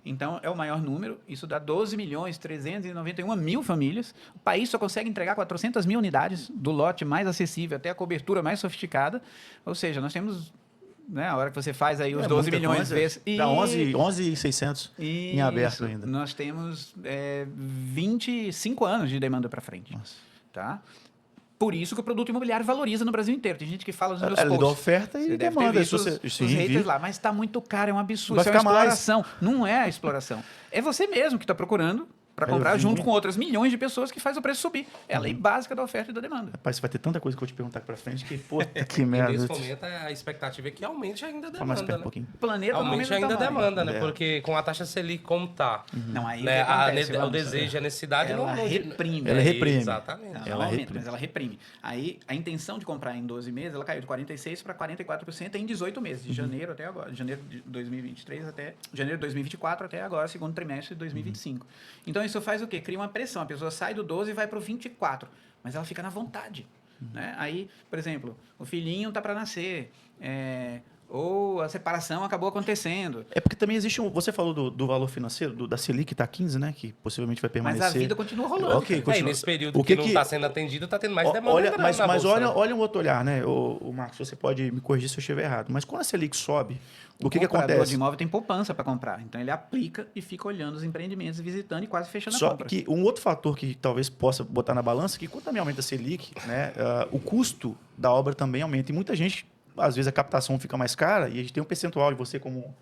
Então, é o maior número. Isso dá 12.391.000 famílias. O país só consegue entregar 400.000 unidades do lote mais acessível até a cobertura mais sofisticada. Ou seja, nós temos... Né, a hora que você faz aí os 12 milhões vezes... Dá 11.600 em aberto ainda. Nós temos 25 anos de demanda para frente. Nossa. Tá? Por isso que o produto imobiliário valoriza no Brasil inteiro. Tem gente que fala nos meus É lei da posts. oferta e Você deve ter demanda. visto os haters lá, mas está muito caro, é um absurdo. Vai Isso é uma ficar mais. exploração. Não é a exploração. É você mesmo que está procurando para Eu comprar vi junto muito. com outras milhões de pessoas que faz o preço subir. É a lei básica da oferta e da demanda. Rapaz, vai ter tanta coisa que eu vou te perguntar aqui pra frente que, puta que E merda. nesse momento a expectativa é que aumente ainda a Fala mais demanda, perto um né? pouquinho. O planeta não Aumente aumenta ainda a tamanho. demanda, né? É. Porque com a taxa Selic como tá, Não, aí né? o que acontece, O vamos, desejo e a necessidade ela não reprime. Ela reprime. Exatamente. Ela Ela não aumenta, reprime. mas ela reprime. Aí a intenção de comprar em 12 meses, ela caiu de 46% para 44% em 18 meses, de janeiro até agora, de janeiro de 2023 até janeiro de 2024 até agora, segundo trimestre de 2025. Então isso faz o quê? Cria uma pressão. A pessoa sai do 12 e vai para o 24, mas ela fica na vontade. Né? Aí, por exemplo, o filhinho tá para nascer, ou a separação acabou acontecendo. É porque também existe você falou do valor financeiro, da Selic tá 15, né? Que possivelmente vai permanecer. Mas a vida continua rolando. Ok, cara. E continua. nesse período O que, que não que- está sendo atendido, está tendo mais demanda Olha, entrando mas na bolsa, olha, né? olha um outro olhar, né? O Marcos, você pode me corrigir se eu estiver errado. Mas quando a Selic sobe, o que comprador acontece? de imóvel tem poupança para comprar. Então ele aplica e fica olhando os empreendimentos, visitando e quase fechando a Só compra. que um outro fator que talvez possa botar na balança é que quando também aumenta a Selic, né, o custo da obra também aumenta. E muita gente, às vezes, a captação fica mais cara e a gente tem um percentual de você como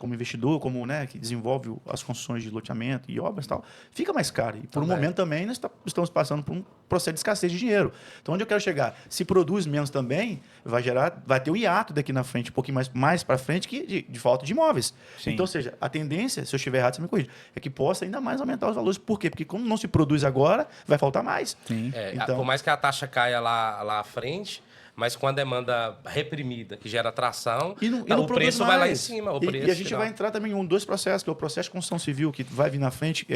investidor, como, né, que desenvolve as construções de loteamento e obras e tal, fica mais caro. E por um Também. momento também nós estamos passando por um processo de escassez de dinheiro. Então, onde eu quero chegar? Se produz menos também, vai ter um hiato daqui na frente, um pouquinho mais para frente, que de falta de imóveis. Sim. Então, ou seja, a tendência, se eu estiver errado, você me corrige, é que possa ainda mais aumentar os valores. Por quê? Porque como não se produz agora, vai faltar mais. Sim. Então- Por mais que a taxa caia lá à frente, mas com a demanda reprimida, que gera atração, E não o produz preço vai lá em mais. cima. O E preço a gente final. vai entrar também em dois processos, que é o processo de construção civil, que vai vir na frente.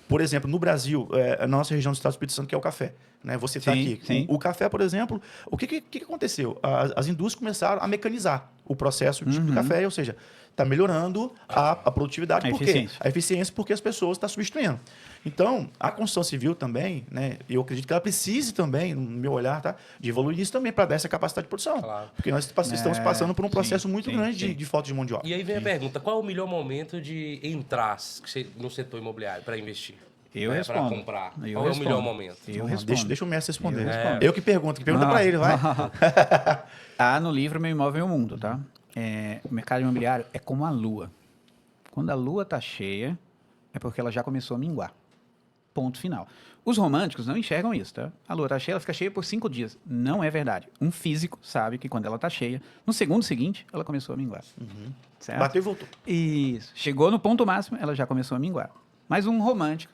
Por exemplo, no Brasil, na nossa região do Estado do Espírito Santo, que é o café. Né? Você está Sim, aqui. sim. O café, por exemplo, o que aconteceu? As indústrias começaram a mecanizar o processo do café, ou seja, está melhorando a produtividade. A Por quê? eficiência. A eficiência porque as pessoas estão substituindo. Então, a construção civil também, né, eu acredito que ela precise também, no meu olhar, tá, de evoluir isso também para dar essa capacidade de produção. Claro. Porque nós estamos passando por um sim, processo muito sim, grande sim. de falta de mão de obra. E aí vem a pergunta, qual é o melhor momento de entrar no setor imobiliário para investir? Eu Para respondo. comprar. Eu Qual é o respondo. melhor momento? Eu Não, respondo. deixa o Mestre responder. Eu respondo. Eu que pergunto para ele, vai. Tá no livro Meu Imóvel e Meu Mundo, tá? O mercado imobiliário é como a lua. Quando a lua tá cheia, é porque ela já começou a minguar. Ponto final. Os românticos não enxergam isso, tá? A lua tá cheia, ela fica cheia por 5 dias. Não é verdade. Um físico sabe que quando ela tá cheia, no segundo seguinte, ela começou a minguar. Certo? Bateu e voltou. Isso. Chegou no ponto máximo, ela já começou a minguar. Mas um romântico,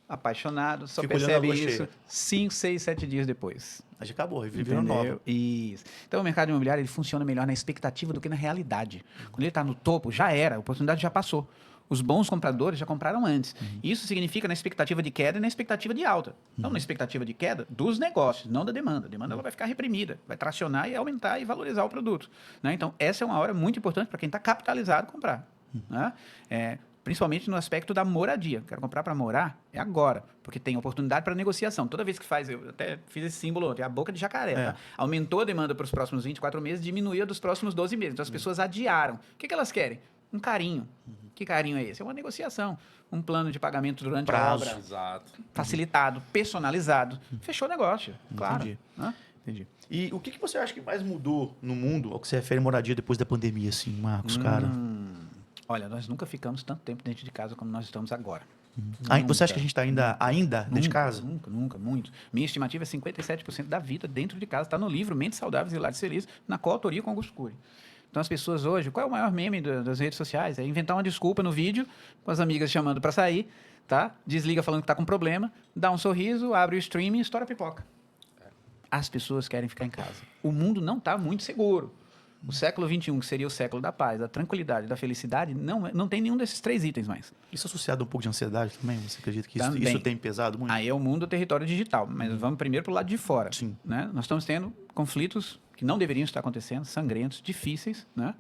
apaixonado, só Fica olhando a percebe lua isso cheia. 5, 6, 7 dias depois. Aí já acabou, viveu nova. Entendeu? Isso. Então, o mercado imobiliário ele funciona melhor na expectativa do que na realidade. Quando ele está no topo, já era, a oportunidade já passou. Os bons compradores já compraram antes. Isso significa na expectativa de queda e na expectativa de alta. Então, na expectativa de queda dos negócios, não da demanda. A demanda ela vai ficar reprimida, vai tracionar e aumentar e valorizar o produto. Né? Então, essa é uma hora muito importante para quem está capitalizado comprar. Né? Principalmente no aspecto da moradia. Quero comprar para morar, é agora, porque tem oportunidade para negociação. Toda vez que faz, eu até fiz esse símbolo ontem, a boca de jacaré. Tá? Aumentou a demanda para os próximos 24 meses, diminuiu a dos próximos 12 meses. Então as pessoas adiaram. O que elas querem? Um carinho. Que carinho é esse? É uma negociação. Um plano de pagamento durante Prazo. a obra, Exato. facilitado, personalizado. Fechou o negócio, claro. Entendi. Né? Entendi. E o que você acha que mais mudou no mundo ao que se refere à moradia depois da pandemia, assim, Marcos, cara? Olha, nós nunca ficamos tanto tempo dentro de casa como nós estamos agora. Você acha que a gente está ainda dentro de casa? Nunca, muito. Minha estimativa é 57% da vida dentro de casa. Está no livro Mentes Saudáveis e Lares Felizes, na coautoria com Augusto Cury. Então, as pessoas hoje, qual é o maior meme das redes sociais? É inventar uma desculpa no vídeo, com as amigas chamando para sair, tá? Desliga falando que está com problema, dá um sorriso, abre o streaming e estoura a pipoca. As pessoas querem ficar em casa. O mundo não está muito seguro. O século XXI, que seria o século da paz, da tranquilidade, da felicidade, não tem nenhum desses 3 itens mais. Isso associado a um pouco de ansiedade também? Você acredita que Também. isso tem pesado muito? Aí é o mundo do território digital, mas vamos primeiro para o lado de fora. Sim. Né? Nós estamos tendo conflitos que não deveriam estar acontecendo, sangrentos, difíceis, né?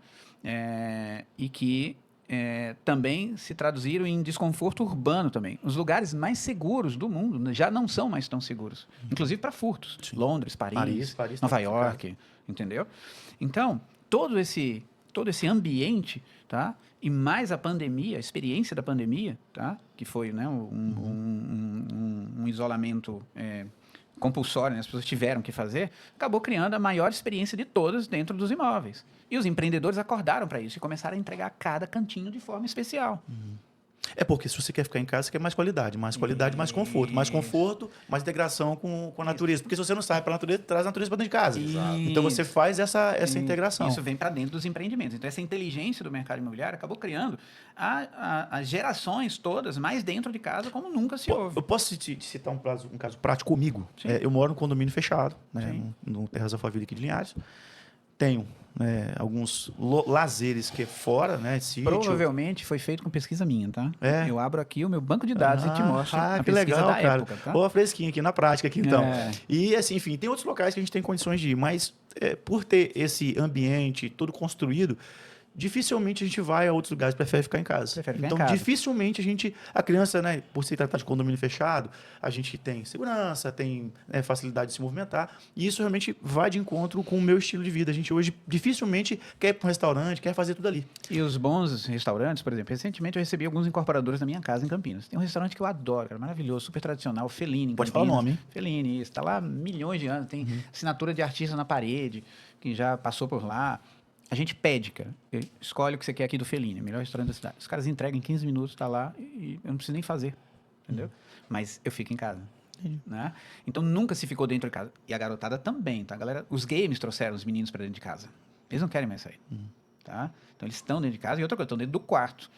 E que também se traduziram em desconforto urbano também. Os lugares mais seguros do mundo já não são mais tão seguros, inclusive para furtos. Sim. Londres, Paris Nova tá York, entendeu? Então, todo esse ambiente, tá? E mais a pandemia, a experiência da pandemia, tá? Que foi, né, um isolamento compulsório, né? As pessoas tiveram que fazer, acabou criando a maior experiência de todas dentro dos imóveis. E os empreendedores acordaram para isso e começaram a entregar cada cantinho de forma especial. É porque se você quer ficar em casa, você quer mais qualidade, mais conforto. Mais conforto, mais integração com a natureza. Porque se você não sai para a natureza, traz a natureza para dentro de casa. Exato. Então você faz essa integração. Isso vem para dentro dos empreendimentos. Então, essa inteligência do mercado imobiliário acabou criando as gerações todas mais dentro de casa, como nunca se houve. Eu posso te citar um caso prático comigo. Eu moro num condomínio fechado, né, no Terras Alphaville aqui de Linhares. Tenho alguns lazeres que é fora, né? Sítio. Provavelmente foi feito com pesquisa minha, tá? É. Eu abro aqui o meu banco de dados e te mostro a que pesquisa legal, da cara. época, tá? Boa, fresquinha aqui, na prática aqui, então. É. E, assim, enfim, tem outros locais que a gente tem condições de ir, mas por ter esse ambiente todo construído, dificilmente a gente vai a outros lugares, prefere ficar em casa. Então, dificilmente a criança, né, por se tratar de condomínio fechado, a gente tem segurança, tem facilidade de se movimentar, e isso realmente vai de encontro com o meu estilo de vida. A gente hoje dificilmente quer ir para um restaurante, quer fazer tudo ali. E os bons restaurantes, por exemplo, recentemente eu recebi alguns incorporadores na minha casa em Campinas. Tem um restaurante que eu adoro, cara, maravilhoso, super tradicional, Fellini. Pode falar o nome, hein? Fellini, isso, está lá há milhões de anos, tem assinatura de artista na parede, que já passou por lá. A gente pede, cara. Escolhe o que você quer aqui do Fellini, melhor restaurante da cidade. Os caras entregam em 15 minutos, tá lá, e eu não preciso nem fazer, entendeu? Mas eu fico em casa. Né? Então nunca se ficou dentro de casa. E a garotada também, tá? Galera, os games trouxeram os meninos para dentro de casa. Eles não querem mais sair. Tá? Então eles estão dentro de casa e outra coisa, estão dentro do quarto.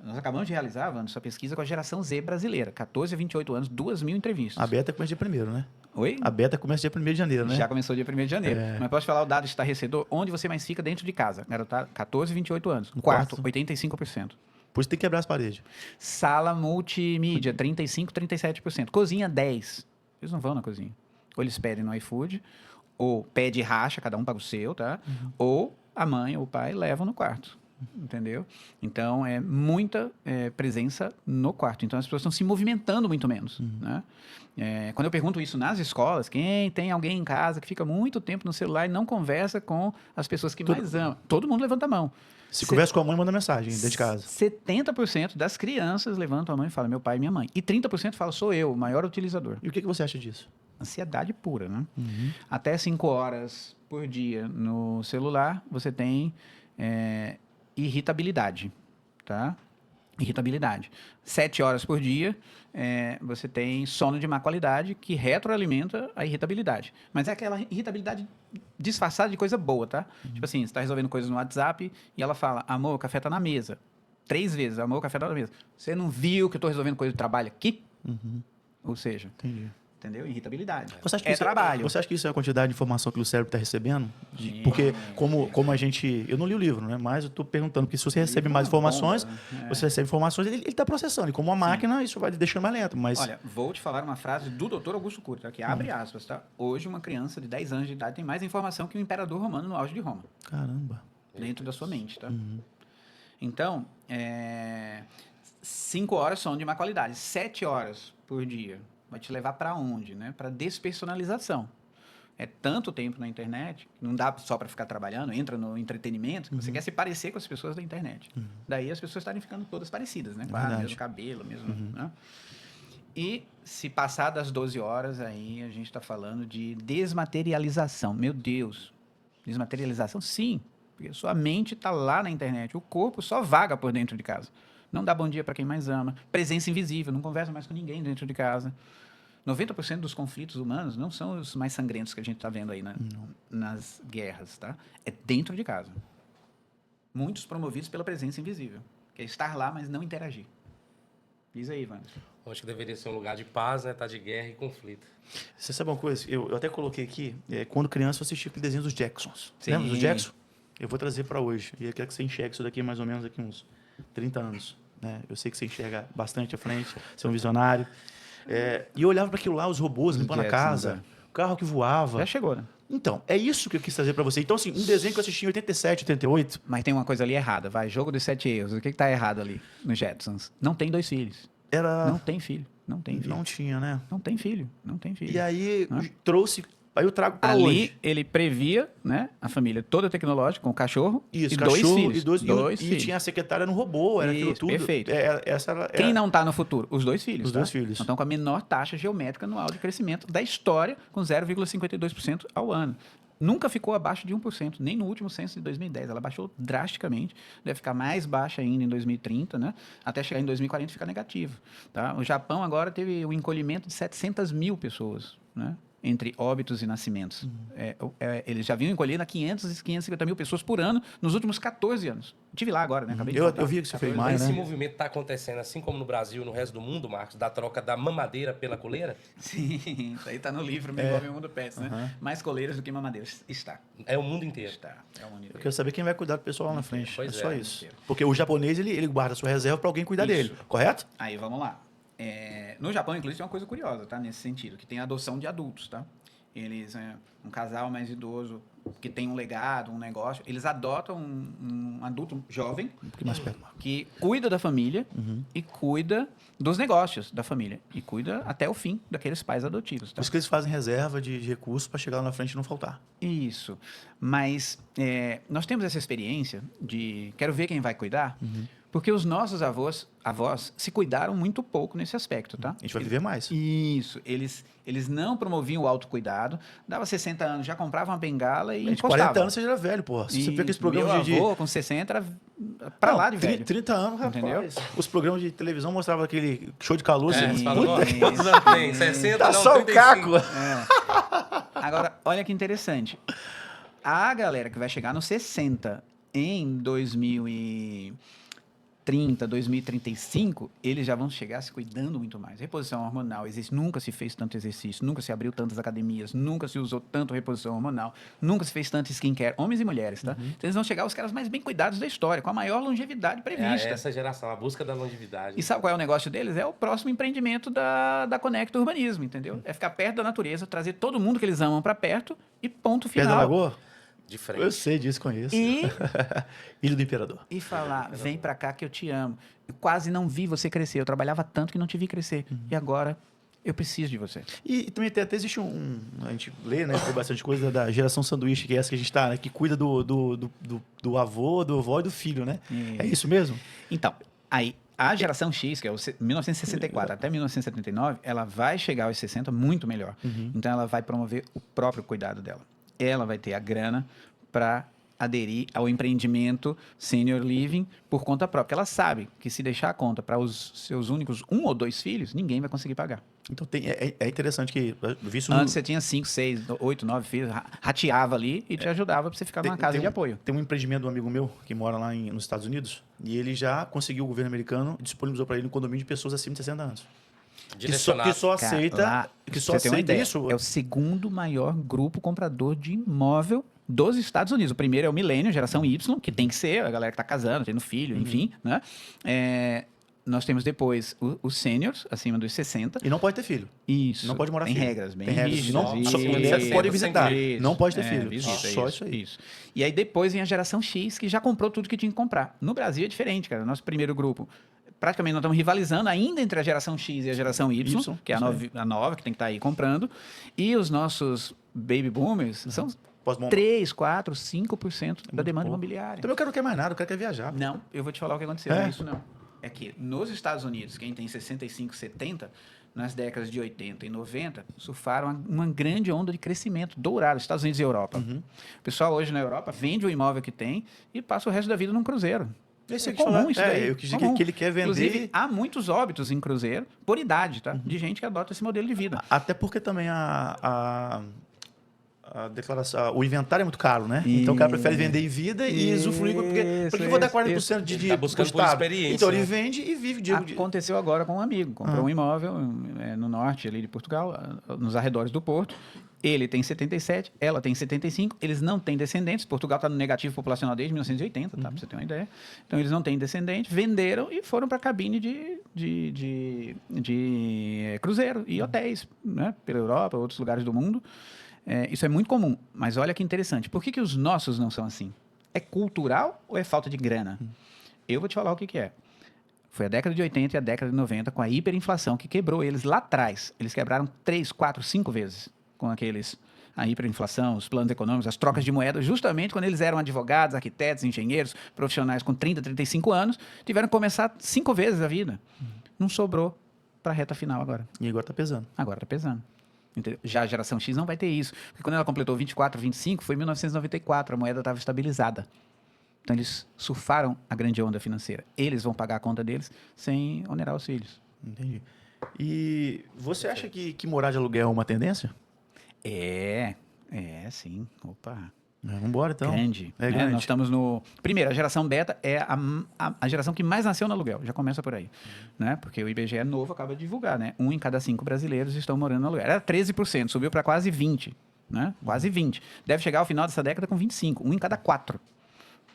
Nós acabamos de realizar, Wanda, sua pesquisa com a geração Z brasileira, 14 a 28 anos, 2.000 entrevistas. A beta começa dia 1º, né? Oi? A beta começa dia 1º de janeiro, né? Já começou dia 1º de janeiro. Mas posso falar o dado estarrecedor? Onde você mais fica dentro de casa? Garotada, 14 a 28 anos. No quarto, quarto. 85%. Por isso tem que quebrar as paredes. Sala multimídia, 35, 37%. Cozinha, 10%. Eles não vão na cozinha. Ou eles pedem no iFood, ou pede racha, cada um paga o seu, tá? Ou a mãe ou o pai levam no quarto. Entendeu? Então, é muita presença no quarto. Então, as pessoas estão se movimentando muito menos. Né? Quando eu pergunto isso nas escolas, quem tem alguém em casa que fica muito tempo no celular e não conversa com as pessoas que mais amam? Todo mundo levanta a mão. Se conversa com a mãe, manda mensagem dentro de casa. 70% das crianças levantam a mão e falam, meu pai e minha mãe. E 30% falam, sou eu, o maior utilizador. E o que você acha disso? Ansiedade pura, né? Até 5 horas por dia no celular, você tem irritabilidade, tá? Irritabilidade. 7 horas por dia, você tem sono de má qualidade que retroalimenta a irritabilidade. Mas é aquela irritabilidade disfarçada de coisa boa, tá? Tipo assim, você está resolvendo coisas no WhatsApp e ela fala, amor, o café tá na mesa. 3 vezes, amor, o café tá na mesa. Você não viu que eu estou resolvendo coisa do trabalho aqui? Ou seja... Entendi. Entendeu? Irritabilidade. Você acha que trabalho. Você acha que isso é a quantidade de informação que o cérebro está recebendo? Porque como a gente... Eu não li o livro, né? Mas eu estou perguntando, porque se você recebe mais informações, você recebe informações, ele está processando. E como uma máquina, isso vai deixando mais lento. Mas... Olha, vou te falar uma frase do Dr. Augusto Cury, tá? Que abre aspas, tá? Hoje, uma criança de 10 anos de idade tem mais informação que o imperador romano no auge de Roma. Caramba. Dentro da sua mente, tá? Então, 5 horas são de má qualidade. 7 horas por dia. Vai te levar para onde, né? Para despersonalização. É tanto tempo na internet, não dá só para ficar trabalhando, entra no entretenimento, você quer se parecer com as pessoas da internet. Daí as pessoas estarem ficando todas parecidas, né? Claro, mesmo cabelo, mesmo... Né? E se passar das 12 horas, aí a gente está falando de desmaterialização. Meu Deus! Desmaterialização? Sim, porque sua mente está lá na internet, o corpo só vaga por dentro de casa. Não dá bom dia para quem mais ama. Presença invisível, não conversa mais com ninguém dentro de casa. 90% dos conflitos humanos não são os mais sangrentos que a gente está vendo aí nas guerras, tá? É dentro de casa. Muitos promovidos pela presença invisível, que é estar lá, mas não interagir. Diz aí, Wander. Acho que deveria ser um lugar de paz, né? Tá de guerra e conflito. Você sabe uma coisa? Eu até coloquei aqui, quando criança eu assisti aquele desenho dos Jacksons. Sim. Lembra dos Jacksons? Eu vou trazer para hoje. E eu quero que você enxergue isso daqui mais ou menos daqui uns 30 anos. Né? Eu sei que você enxerga bastante à frente, você é um visionário. E eu olhava para aquilo lá, os robôs limpando a casa, o carro que voava. Já chegou, né? Então, é isso que eu quis trazer para você. Então, assim, um desenho que eu assisti em 87, 88. Mas tem uma coisa ali errada, vai. Jogo dos 7 erros. O que está errado ali nos Jetsons? Não tem 2 filhos. Não tem filho. Não tem filho. Não tinha, né? Não tem filho. Não tem filho. E aí, trouxe... Aí eu trago para ali, hoje. Ele previa, né, a família toda tecnológica, com cachorro isso, e cachorro, 2 filhos. Dois filhos. Tinha a secretária no robô, era aquilo tudo. Perfeito. Essa Quem não está no futuro? Os 2 filhos. Os 2 filhos. Então, com a menor taxa geométrica anual de crescimento da história, com 0,52% ao ano. nunca ficou abaixo de 1%, nem no último censo de 2010. Ela baixou drasticamente, deve ficar mais baixa ainda em 2030, né? Até chegar em 2040 e ficar negativo. Tá? O Japão agora teve um encolhimento de 700 mil pessoas, né? Entre óbitos e nascimentos. Eles já vinham encolhendo a 500 e 550 mil pessoas por ano nos últimos 14 anos. Estive lá agora, né? Acabei de contar. Eu vi que você fez 14 mais, Esse né? movimento está acontecendo, assim como no Brasil e no resto do mundo, Marcos, da troca da mamadeira pela coleira? Sim, isso aí está no livro Me Envolve o Mundo Pets, né? Mais coleiras do que mamadeiras. Está. É o mundo inteiro. Está. É o mundo Eu inteiro. quero saber quem vai cuidar do pessoal lá na frente. Pois é só é. isso. Porque o japonês, ele guarda a sua reserva para alguém cuidar dele, correto? Aí, vamos lá. No Japão, inclusive, tem uma coisa curiosa, tá? Nesse sentido, que tem a adoção de adultos, tá? Eles, um casal mais idoso que tem um legado, um negócio, eles adotam um adulto jovem Um pouquinho mais perto, Marco. que cuida da família e cuida dos negócios da família e cuida até o fim daqueles pais adotivos, Por tá? isso que eles fazem reserva de recursos para chegar lá na frente e não faltar. Isso. Mas nós temos essa experiência de quero ver quem vai cuidar, porque os nossos avós se cuidaram muito pouco nesse aspecto, tá? A gente vai viver mais. Isso. Eles não promoviam o autocuidado. Dava 60 anos, já comprava uma bengala e Gente, encostava. 40 anos você já era velho, porra. Se você vê aqueles programas Meu avô, com 60, era pra lá de velho. 30 anos, rapaz. Entendeu? Os programas de televisão mostravam aquele show de calor. É, Assim, você fala, puta, "Nossa, quantos anos tem? 60? tá não, só 35. o caco. Agora, olha que interessante. A galera que vai chegar nos 60 em 2030, 2035, eles já vão chegar se cuidando muito mais. Reposição hormonal, nunca se fez tanto exercício, nunca se abriu tantas academias, nunca se usou tanto reposição hormonal, nunca se fez tanto skincare, homens e mulheres, tá? Então, eles vão chegar os caras mais bem cuidados da história, com a maior longevidade É prevista. essa geração, a busca da longevidade. E sabe qual é o negócio deles? É o próximo empreendimento da Conecta Urbanismo, entendeu? É ficar perto da natureza, trazer todo mundo que eles amam para perto e ponto Perto final. da Lagoa? De frente. Eu sei disso, conheço. E Ilha do Imperador. e falar, vem pra cá que eu te amo. Eu quase não vi você crescer. Eu trabalhava tanto que não te vi crescer. E agora eu preciso de você. E também até existe a gente lê, né? Tem bastante coisa da geração sanduíche, que é essa que a gente tá, né? Que cuida do avô, do avó e do filho, né? É isso mesmo? Então, aí a geração X, que é o 1964 até 1979, ela vai chegar aos 60 muito melhor. Então ela vai promover o próprio cuidado dela. Ela vai ter a grana para aderir ao empreendimento senior living por conta própria. Ela sabe que se deixar a conta para os seus únicos 1 ou 2 filhos, ninguém vai conseguir pagar. Então é interessante que eu vi isso no- Antes você tinha 5, 6, 8, 9 filhos, rateava ali e te ajudava para você ficar numa casa de apoio. Tem um empreendimento de um amigo meu que mora lá nos Estados Unidos e ele já conseguiu, o governo americano disponibilizou para ele um condomínio de pessoas acima de 60 anos. Direcionado. Que só Cara, aceita, lá, que só pra você ter uma aceita ideia, isso. é o segundo maior grupo comprador de imóvel dos Estados Unidos. O primeiro é o Milênio, geração Y, que tem que ser a galera que está casando, tendo filho, enfim, né? Nós temos depois os sêniors, acima dos 60. E não pode ter filho. Isso. Não pode morar Tem filho. regras bem Tem regras. rígidas. Não, só mulher isso, pode visitar. isso. Não pode ter filho. Visita, Só isso aí. Isso. E aí depois vem a geração X, que já comprou tudo que tinha que comprar. No Brasil é diferente, cara. Nosso primeiro grupo, praticamente nós estamos rivalizando ainda entre a geração X e a geração Y, que é a nova, que tem que estar aí comprando. E os nossos baby boomers são Pós-bomba. 3, 4, 5% da demanda pouco. imobiliária. Também eu quero quer mais nada, eu quero viajar. Não, eu vou te falar o que aconteceu. É? Não é isso, não. É que nos Estados Unidos, quem tem 65, 70, nas décadas de 80 e 90, surfaram uma grande onda de crescimento dourado, Estados Unidos e Europa. O pessoal hoje na Europa vende o imóvel que tem e passa o resto da vida num cruzeiro. Esse É aqui comum isso daí. eu quis dizer comum. que ele quer vender. Inclusive, há muitos óbitos em cruzeiro, por idade, tá? De gente que adota esse modelo de vida. Até porque também a declaração, o inventário é muito caro, né? Então o cara prefere vender em vida e usufruir. Porque por que eu vou dar 40% de Ele tá buscando pro por Estado? experiência, Então né? ele vende e vive de. Aconteceu agora com um amigo. Comprou um imóvel no norte ali de Portugal, nos arredores do Porto. Ele tem 77, ela tem 75, eles não têm descendentes. Portugal está no negativo populacional desde 1980, tá? Para você ter uma ideia. Então, eles não têm descendentes, venderam e foram para a cabine de cruzeiro e hotéis, né? Pela Europa, outros lugares do mundo. Isso é muito comum, mas olha que interessante. Por que os nossos não são assim? É cultural ou é falta de grana? Eu vou te falar o que é. Foi a década de 80 e a década de 90 com a hiperinflação que quebrou eles lá atrás. Eles quebraram 3, 4, 5 vezes com a hiperinflação, os planos econômicos, as trocas de moeda, justamente quando eles eram advogados, arquitetos, engenheiros, profissionais com 30, 35 anos, tiveram que começar 5 vezes a vida. Não sobrou para a reta final agora. E agora tá pesando. Agora está pesando. Entendeu? Já a geração X não vai ter isso. Porque quando ela completou 24, 25, foi em 1994, a moeda estava estabilizada. Então, eles surfaram a grande onda financeira. Eles vão pagar a conta deles sem onerar os filhos. Entendi. E você acha que morar de aluguel é uma tendência? Sim. Opa. Vamos embora, então. Grande. É né? grande. Nós estamos no... Primeiro, a geração beta é a geração que mais nasceu no aluguel. Já começa por aí. Né? Porque o IBGE novo acaba de divulgar, né? 1 em cada 5 brasileiros estão morando no aluguel. Era 13%, subiu para quase 20%. Né? Quase 20%. Deve chegar ao final dessa década com 25%. 1 em cada 4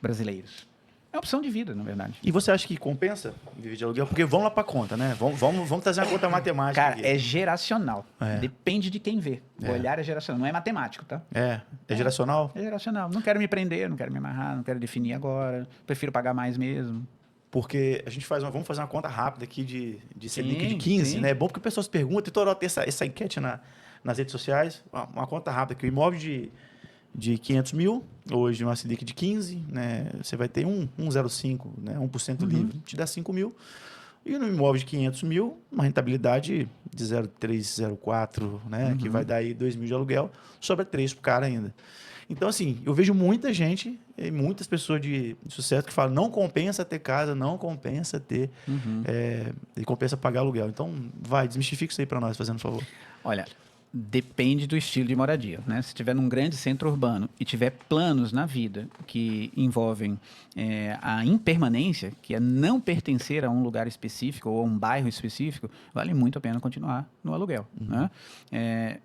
brasileiros. É opção de vida, na verdade. E você acha que compensa viver de aluguel? Porque vamos lá para a conta, né? Vamos trazer uma conta matemática. Cara, aqui. é geracional. É. Depende de quem vê. O olhar é geracional. Não é matemático, tá? É geracional? É geracional. Não quero me prender, não quero me amarrar, não quero definir agora. Prefiro pagar mais mesmo. Porque a gente vamos fazer uma conta rápida aqui de Selic de Sim, 15, sim. né? É bom porque as pessoas perguntam e toda hora tem essa enquete nas redes sociais. Uma conta rápida aqui. O imóvel de 500 mil, hoje uma Selic de 15, né? Você vai ter 1,05, né? 1% livre, te dá 5 mil. E no imóvel de 500 mil, uma rentabilidade de 0,3, 0,4, né? Que vai dar aí 2 mil de aluguel, sobra 3 pro cara ainda. Então, assim, eu vejo muita gente, e muitas pessoas de sucesso que falam, não compensa ter casa, não compensa ter, e compensa pagar aluguel. Então, desmistifica isso aí para nós, fazendo favor. Olha, depende do estilo de moradia, né? Se estiver num grande centro urbano e tiver planos na vida que envolvem a impermanência, que é não pertencer a um lugar específico ou a um bairro específico, vale muito a pena continuar no aluguel, né?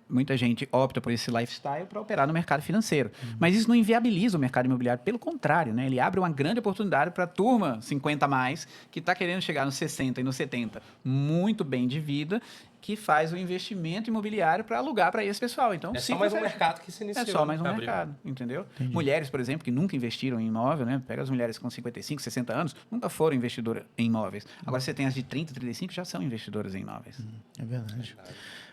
Muita gente opta por esse lifestyle para operar no mercado financeiro, mas isso não inviabiliza o mercado imobiliário, pelo contrário, né? Ele abre uma grande oportunidade para a turma 50 a mais que está querendo chegar nos 60 e nos 70 muito bem de vida, que faz o investimento imobiliário para alugar para esse pessoal. Então, É só mais um mercado que se iniciou. É só mais um Gabriel. mercado, entendeu? Mulheres, por exemplo, que nunca investiram em imóvel, né? Pega as mulheres com 55, 60 anos, nunca foram investidoras em imóveis. Agora, você tem as de 30, 35, já são investidoras em imóveis. É verdade.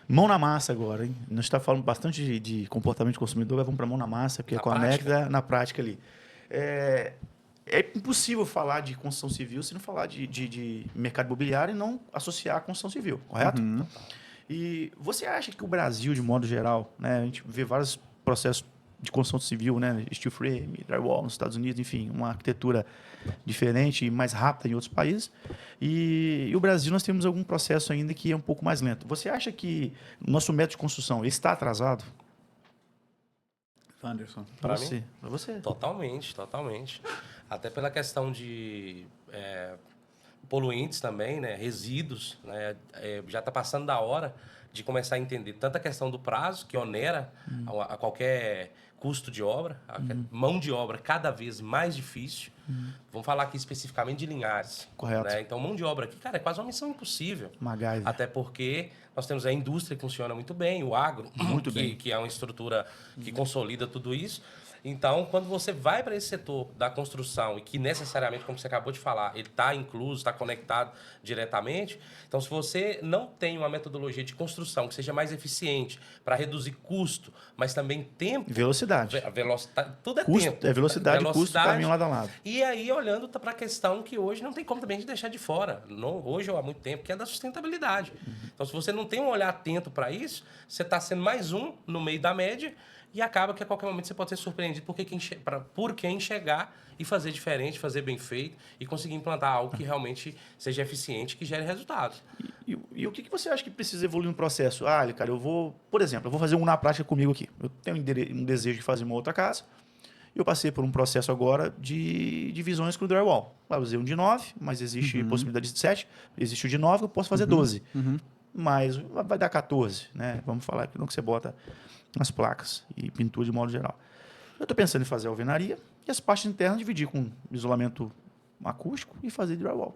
Mão na massa agora, hein? Nós estamos falando bastante de comportamento de consumidor, vamos para mão na massa, porque Na conecta na prática ali. É impossível falar de construção civil se não falar de mercado imobiliário e não associar a construção civil, correto? E você acha que o Brasil, de modo geral, né, a gente vê vários processos de construção civil, né, steel frame, drywall nos Estados Unidos, enfim, uma arquitetura diferente e mais rápida em outros países. E o Brasil, nós temos algum processo ainda que é um pouco mais lento. Você acha que o nosso método de construção está atrasado? Anderson. Para você. mim? Para você. Totalmente, totalmente. Até pela questão de poluentes também, né? Resíduos, né? Já está passando da hora de começar a entender tanto a questão do prazo, que onera a qualquer custo de obra, a mão de obra cada vez mais difícil. Vamos falar aqui especificamente de Linhares. Correto. Né? Então, mão de obra aqui, cara, é quase uma missão impossível. MacGyver. Até porque nós temos a indústria que funciona muito bem, o agro, Muito bem. que é uma estrutura que consolida tudo isso. Então, quando você vai para esse setor da construção e que necessariamente, como você acabou de falar, ele está incluso, está conectado diretamente, então se você não tem uma metodologia de construção que seja mais eficiente para reduzir custo, mas também tempo... Velocidade. Velocidade, tudo é Custo, tempo. velocidade e custo caminham lado a lado. E aí, olhando para a questão que hoje não tem como também de deixar de fora, hoje ou há muito tempo, que é da sustentabilidade. Então, se você não tem um olhar atento para isso, você está sendo mais um no meio da média e acaba que a qualquer momento você pode ser surpreendido por quem chegar e fazer diferente, fazer bem feito e conseguir implantar algo que realmente seja eficiente, que gere resultados. E o que você acha que precisa evoluir no processo? Cara, por exemplo, eu vou fazer um na prática comigo aqui. Eu tenho um desejo de fazer uma outra casa. Eu passei por um processo agora de divisões com o drywall. Vai fazer um de 9, mas existe possibilidade de 7. Existe o de 9, eu posso fazer 12. Mas vai dar 14, né? Vamos falar que não que você bota nas placas e pintura de modo geral. Eu estou pensando em fazer a alvenaria e as partes internas dividir com isolamento acústico e fazer drywall.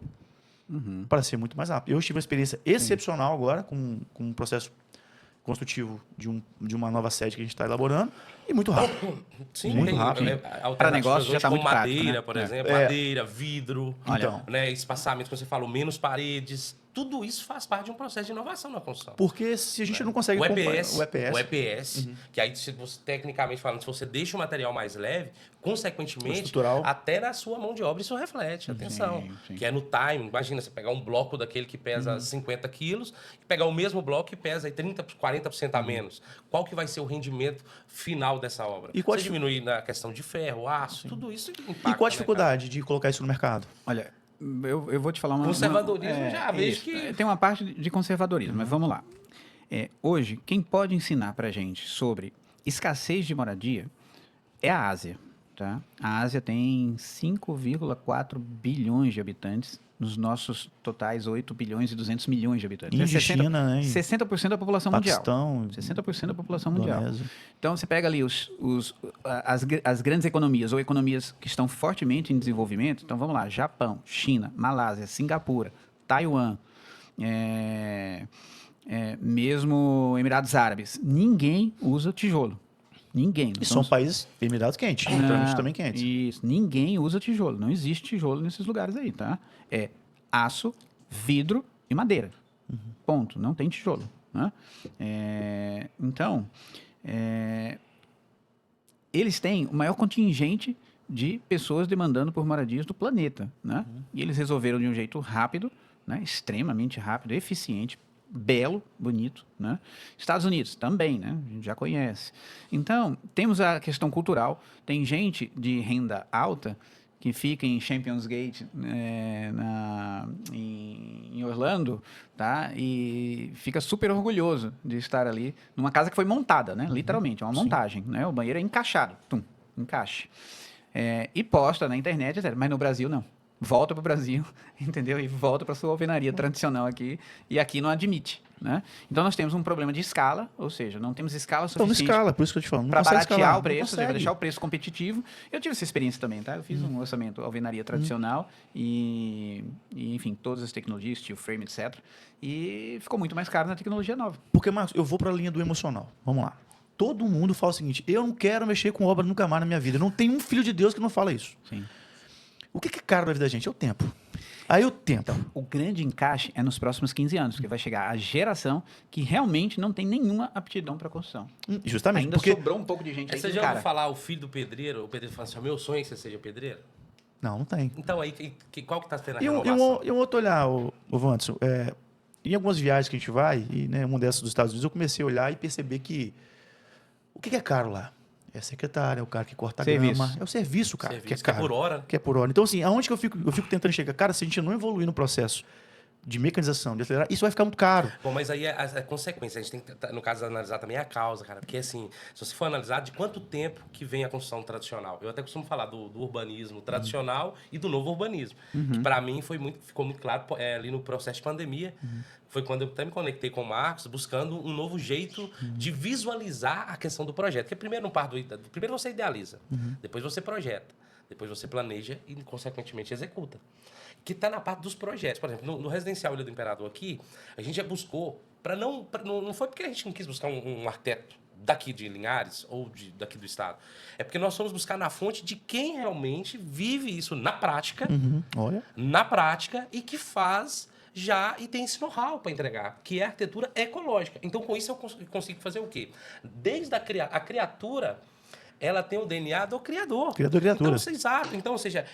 Para ser muito mais rápido. Eu tive uma experiência excepcional agora com um processo construtivo de uma nova sede que a gente está elaborando e muito rápido. Sim, muito tem rápido. Para negócio já está como muito madeira, prático, né? por exemplo, madeira, vidro, Então. né, espaçamento, como você falou, menos paredes, Tudo isso faz parte de um processo de inovação na construção. Porque se a gente não consegue O acompanhar EPS, que aí, se você, tecnicamente falando, se você deixa o material mais leve, consequentemente, estrutural. até na sua mão de obra isso reflete. Atenção. sim. Que é no timing. Imagina, você pegar um bloco daquele que pesa 50 quilos e pegar o mesmo bloco que pesa aí 30%, 40% a menos. Qual que vai ser o rendimento final dessa obra? E qual você diminuir na questão de ferro, aço, tudo isso impacta. E qual a né, dificuldade de colocar isso no mercado? Olha, eu vou te falar uma... Conservadorismo, já vejo isso. que... Tem uma parte de conservadorismo, mas vamos lá. Hoje, quem pode ensinar para gente sobre escassez de moradia é a Ásia. Tá? A Ásia tem 5,4 bilhões de habitantes, nos nossos totais 8 bilhões e 200 milhões de habitantes. Índia, China, né? 60% da população Paquistão, mundial. 60% da população mundial. Indonésia. Então, você pega ali as grandes economias, ou economias que estão fortemente em desenvolvimento. Então, vamos lá. Japão, China, Malásia, Singapura, Taiwan, mesmo Emirados Árabes. Ninguém usa tijolo. Ninguém. E são países Emirados quentes, literalmente também quentes. Isso. Ninguém usa tijolo. Não existe tijolo nesses lugares aí, tá? É aço, vidro e madeira. Ponto. Não tem tijolo. Né? Então, eles têm o maior contingente de pessoas demandando por moradias do planeta. Né? E eles resolveram de um jeito rápido, né? Extremamente rápido, eficiente, belo, bonito, né? Estados Unidos também, né? A gente já conhece. Então, temos a questão cultural. Tem gente de renda alta que fica em Champions Gate, em Orlando, tá? E fica super orgulhoso de estar ali numa casa que foi montada, né? Literalmente, é uma montagem, né? O banheiro é encaixado, encaixe. E posta na internet, etc. Mas no Brasil, não. Volta para o Brasil, entendeu? E volta para sua alvenaria tradicional aqui. E aqui não admite, né? Então, nós temos um problema de escala, ou seja, não temos escala suficiente... Então, escala, por isso que eu te falo. Para baratear o preço, para deixar o preço competitivo. Eu tive essa experiência também, tá? Eu fiz um orçamento alvenaria tradicional e, enfim, todas as tecnologias, steel frame, etc. E ficou muito mais caro na tecnologia nova. Porque, Marcos, eu vou para a linha do emocional. Vamos lá. Todo mundo fala o seguinte, eu não quero mexer com obra nunca mais na minha vida. Não tem um filho de Deus que não fala isso. Sim. O que é caro na vida da gente? É o tempo. Aí o tempo. Então, o grande encaixe é nos próximos 15 anos, porque vai chegar a geração que realmente não tem nenhuma aptidão para construção. Justamente. Ainda porque... sobrou um pouco de gente aí. Você já ouviu falar o filho do pedreiro? O pedreiro fala assim, meu sonho é que você seja pedreiro? Não tem. Então, aí, qual que está tendo a E renovação? um outro olhar, o Wanderson, em algumas viagens que a gente vai, e né, uma dessas dos Estados Unidos, eu comecei a olhar e perceber que o que é caro lá? É a secretária, é o cara que corta a grama. É o serviço, cara, Serviço, que é caro. que é por hora. Que é por hora. Então, assim, aonde que eu fico tentando chegar? Cara, se a gente não evoluir no processo de mecanização, de acelerar, isso vai ficar muito caro. Bom, mas aí é a consequência. A gente tem que, no caso, analisar também a causa, cara. Porque, assim, se você for analisar de quanto tempo que vem a construção tradicional. Eu até costumo falar do urbanismo tradicional e do novo urbanismo. Que, para mim, ficou muito claro ali no processo de pandemia. Foi quando eu até me conectei com o Marcos, buscando um novo jeito de visualizar a questão do projeto. Porque primeiro, primeiro você idealiza, depois você projeta, depois você planeja e, consequentemente, executa. Que está na parte dos projetos. Por exemplo, no Residencial Ilha do Imperador aqui, a gente já buscou, não foi porque a gente não quis buscar um arquiteto daqui de Linhares ou daqui do estado. É porque nós fomos buscar na fonte de quem realmente vive isso na prática, Olha. na prática, e que faz já e tem esse know-how para entregar, que é a arquitetura ecológica. Então, com isso, eu consigo fazer o quê? Desde a criatura, ela tem o DNA do criador. Criatura. Então, exato. Então, ou seja,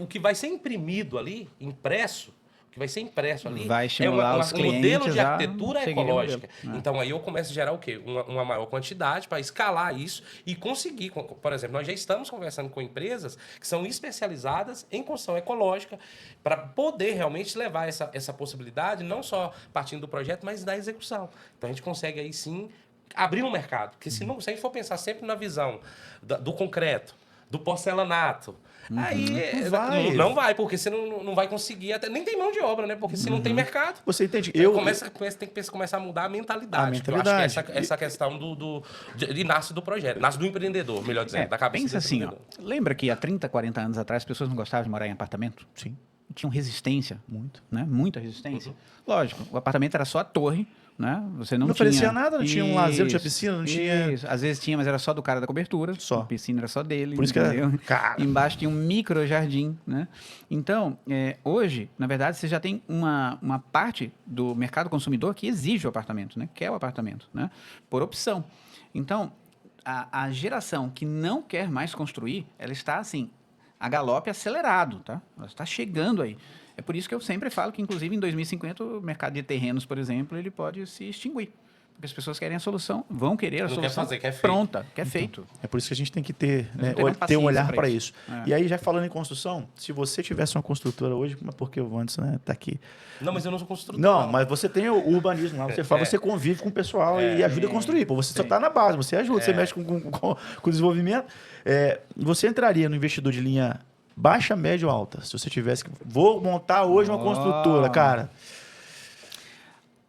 o que vai ser imprimido ali, impresso, o que vai ser impresso ali vai estimular os um modelo de clientes a arquitetura seguirem o ecológica. modelo. Então, aí eu começo a gerar o quê? Uma maior quantidade para escalar isso e conseguir. Por exemplo, nós já estamos conversando com empresas que são especializadas em construção ecológica para poder realmente levar essa possibilidade, não só partindo do projeto, mas da execução. Então, a gente consegue aí sim abrir um mercado. Porque se a gente for pensar sempre na visão do concreto, do porcelanato, aí não vai, porque você não vai conseguir, nem tem mão de obra, né? Porque se não tem mercado, Você entende? tem que começar a mudar a mentalidade. Eu acho que essa questão de nasce do projeto, nasce do empreendedor, melhor dizendo, da cabeça Pensa do assim, ó, empreendedor. lembra que há 30, 40 anos atrás as pessoas não gostavam de morar em apartamento? Sim. tinham resistência, Muito. né? Muita resistência. Lógico, o apartamento era só a torre, né? Você não Não tinha... oferecia nada, não tinha um lazer, não tinha Isso, piscina, não tinha... isso. Às vezes tinha, mas era só do cara da cobertura. Só. A piscina era só dele, Por isso que entendeu? era caro. Embaixo tinha um micro jardim, né? Então, hoje, na verdade, você já tem uma parte do mercado consumidor que exige o apartamento, né? Quer o apartamento, né? Por opção. Então, a geração que não quer mais construir, ela está, assim, a galope acelerado, tá? Ela está chegando aí. É por isso que eu sempre falo que, inclusive, em 2050, o mercado de terrenos, por exemplo, ele pode se extinguir. Porque as pessoas querem a solução, vão querer a Não quer solução fazer, quer feito. pronta, quer feito. É por isso que a gente tem que ter, né, não tem mais ter um paciência olhar pra para isso. isso. E aí, já falando em construção, se você tivesse uma construtora hoje, mas porque o Wanderson, né, tá aqui. Não, mas eu não sou construtor. Não, mas você tem o urbanismo lá, você fala, você convive com o pessoal e ajuda a construir. Pô, você só está na base, você ajuda, você mexe com o desenvolvimento. Você entraria no investidor de linha baixa, média ou alta? Se você tivesse que... Vou montar hoje uma construtora, cara.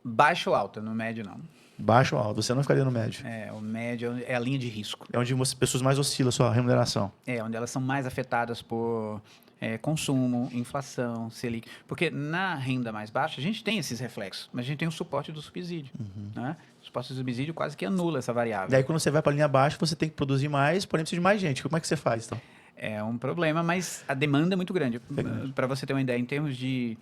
Baixo ou alta, no médio não. Baixo ou alto? Você não ficaria no médio. O médio é a linha de risco. É onde as pessoas mais oscilam a sua remuneração. Onde elas são mais afetadas por consumo, inflação, Selic. Porque na renda mais baixa, a gente tem esses reflexos, mas a gente tem o suporte do subsídio. Né? O suporte do subsídio quase que anula essa variável. Daí, quando você vai para a linha baixa, você tem que produzir mais, porém precisa de mais gente. Como é que você faz, então? É um problema, mas a demanda é muito grande. Para você ter uma ideia, em termos de,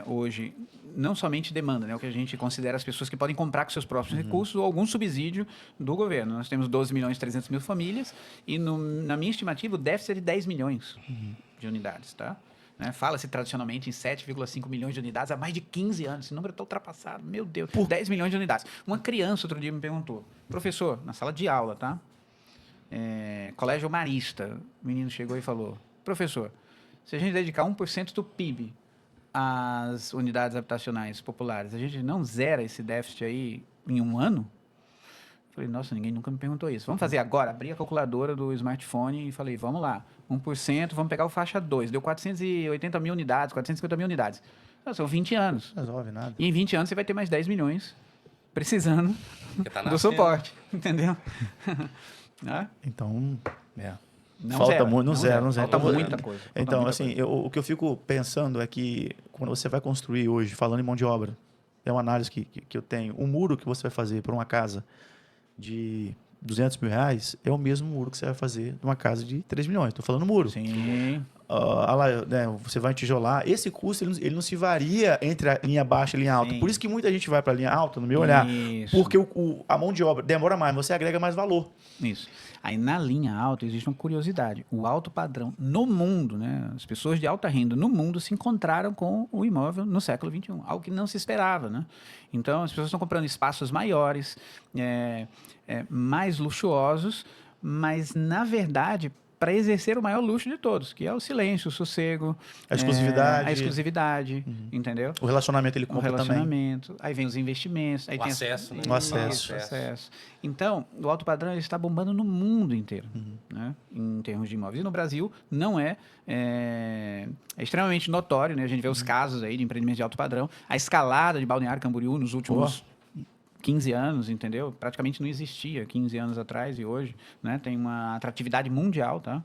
hoje, não somente demanda, né, o que a gente considera as pessoas que podem comprar com seus próprios recursos ou algum subsídio do governo. Nós temos 12 milhões e 300 mil famílias e, na minha estimativa, o déficit é de 10 milhões de unidades. Tá? Fala-se tradicionalmente em 7,5 milhões de unidades há mais de 15 anos. Esse número está ultrapassado. Meu Deus, 10 milhões de unidades. Uma criança outro dia me perguntou, professor, na sala de aula, tá? Colégio Marista, o menino chegou e falou, professor, se a gente dedicar 1% do PIB às unidades habitacionais populares, a gente não zera esse déficit aí em um ano? Eu falei, nossa, ninguém nunca me perguntou isso. Vamos fazer agora? Abri a calculadora do smartphone e falei, vamos lá, 1%, vamos pegar o faixa 2, deu 480 mil unidades, 450 mil unidades. São 20 anos. Não resolve nada. E em 20 anos você vai ter mais 10 milhões precisando do suporte, entendeu? Então, Não falta zero, muito, não zero. Falta muita coisa. Então, assim, o que eu fico pensando é que quando você vai construir hoje, falando em mão de obra, é uma análise que eu tenho. O muro que você vai fazer para uma casa de 200 mil reais é o mesmo muro que você vai fazer numa casa de 3 milhões. Estou falando muro. Sim. Você vai tijolar. Esse custo ele não se varia entre a linha baixa e a linha alta. Sim. Por isso que muita gente vai para a linha alta, no meu olhar. Isso. Porque a mão de obra demora mais, você agrega mais valor. Isso. Aí na linha alta existe uma curiosidade. O alto padrão no mundo, né? As pessoas de alta renda no mundo se encontraram com o imóvel no século XXI. Algo que não se esperava, né? Então as pessoas estão comprando espaços maiores, mais luxuosos, mas na verdade para exercer o maior luxo de todos, que é o silêncio, o sossego, A exclusividade, entendeu? O relacionamento ele O compra também. relacionamento, aí vem os investimentos, aí O tem acesso, né? O acesso. acesso. Então, o alto padrão ele está bombando no mundo inteiro, né? Em termos de imóveis. E no Brasil não é extremamente notório, né? A gente vê os casos aí de empreendimentos de alto padrão. A escalada de Balneário Camboriú nos últimos 15 anos, entendeu? Praticamente não existia 15 anos atrás e hoje, né? Tem uma atratividade mundial, tá?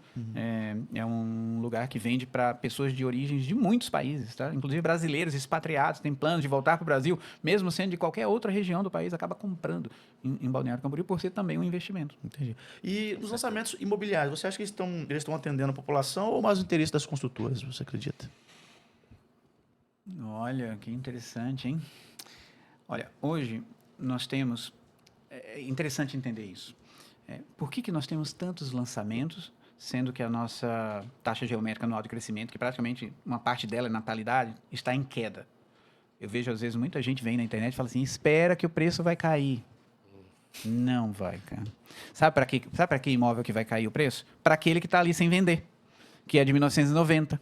É um lugar que vende para pessoas de origens de muitos países, tá? Inclusive brasileiros, expatriados, têm planos de voltar para o Brasil, mesmo sendo de qualquer outra região do país, acaba comprando em Balneário Camboriú por ser também um investimento. Entendi. E nos lançamentos imobiliários, você acha que eles estão atendendo a população ou mais o interesse das construtoras, você acredita? Olha, que interessante, hein? Olha, hoje nós temos... É interessante entender isso. Por que nós temos tantos lançamentos, sendo que a nossa taxa geométrica anual de crescimento, que praticamente uma parte dela é natalidade, está em queda? Eu vejo, às vezes, muita gente vem na internet e fala assim, espera que o preço vai cair. Não vai, cara. Sabe para que imóvel que vai cair o preço? Para aquele que está ali sem vender, que é de 1990.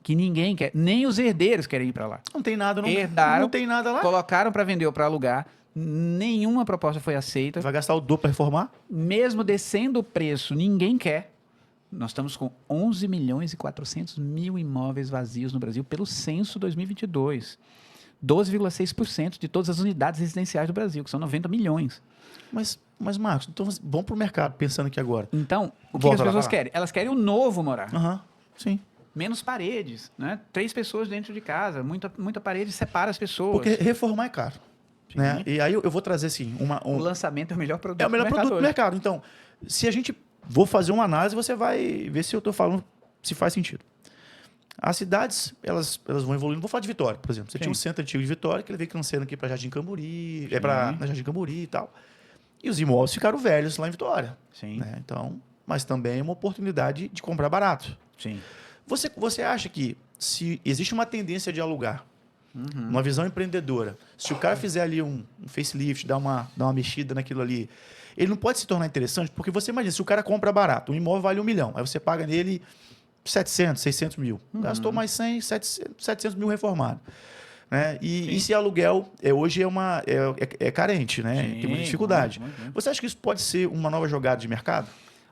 Que ninguém quer, nem os herdeiros querem ir para lá. Não tem nada, Herdaram, não tem nada lá. Colocaram para vender ou para alugar, nenhuma proposta foi aceita. Vai gastar o dobro para reformar? Mesmo descendo o preço, ninguém quer. Nós estamos com 11 milhões e 400 mil imóveis vazios no Brasil pelo censo 2022. 12,6% de todas as unidades residenciais do Brasil, que são 90 milhões. Mas Marcos, então vamos para o mercado, pensando aqui agora. Então, o que as pessoas querem? Elas querem o novo morar. Sim. menos paredes, né? 3 pessoas dentro de casa, muita parede separa as pessoas. Porque reformar é caro. Né? E aí eu vou trazer assim, O lançamento é o melhor produto é o melhor produto do hoje. mercado. Então, se a gente vou fazer uma análise, você vai ver se eu estou falando se faz sentido. As cidades, elas vão evoluindo. Vou falar de Vitória, por exemplo. Você tinha um centro antigo de Vitória, que ele veio crescendo aqui para Jardim Camburi, para Jardim Camburi e tal. E os imóveis ficaram velhos lá em Vitória. Sim. Né? Então, mas também é uma oportunidade de comprar barato. Sim. Você acha que se existe uma tendência de alugar, uma visão empreendedora, se o cara fizer ali um facelift, dar uma mexida naquilo ali, ele não pode se tornar interessante? Porque você imagina, se o cara compra barato, um imóvel vale 1 milhão, aí você paga nele 700, 600 mil. Gastou mais 100, 700 mil reformado. Né? E esse aluguel hoje é carente, né? Sim, Tem muita dificuldade. muito. Você acha que isso pode ser uma nova jogada de mercado?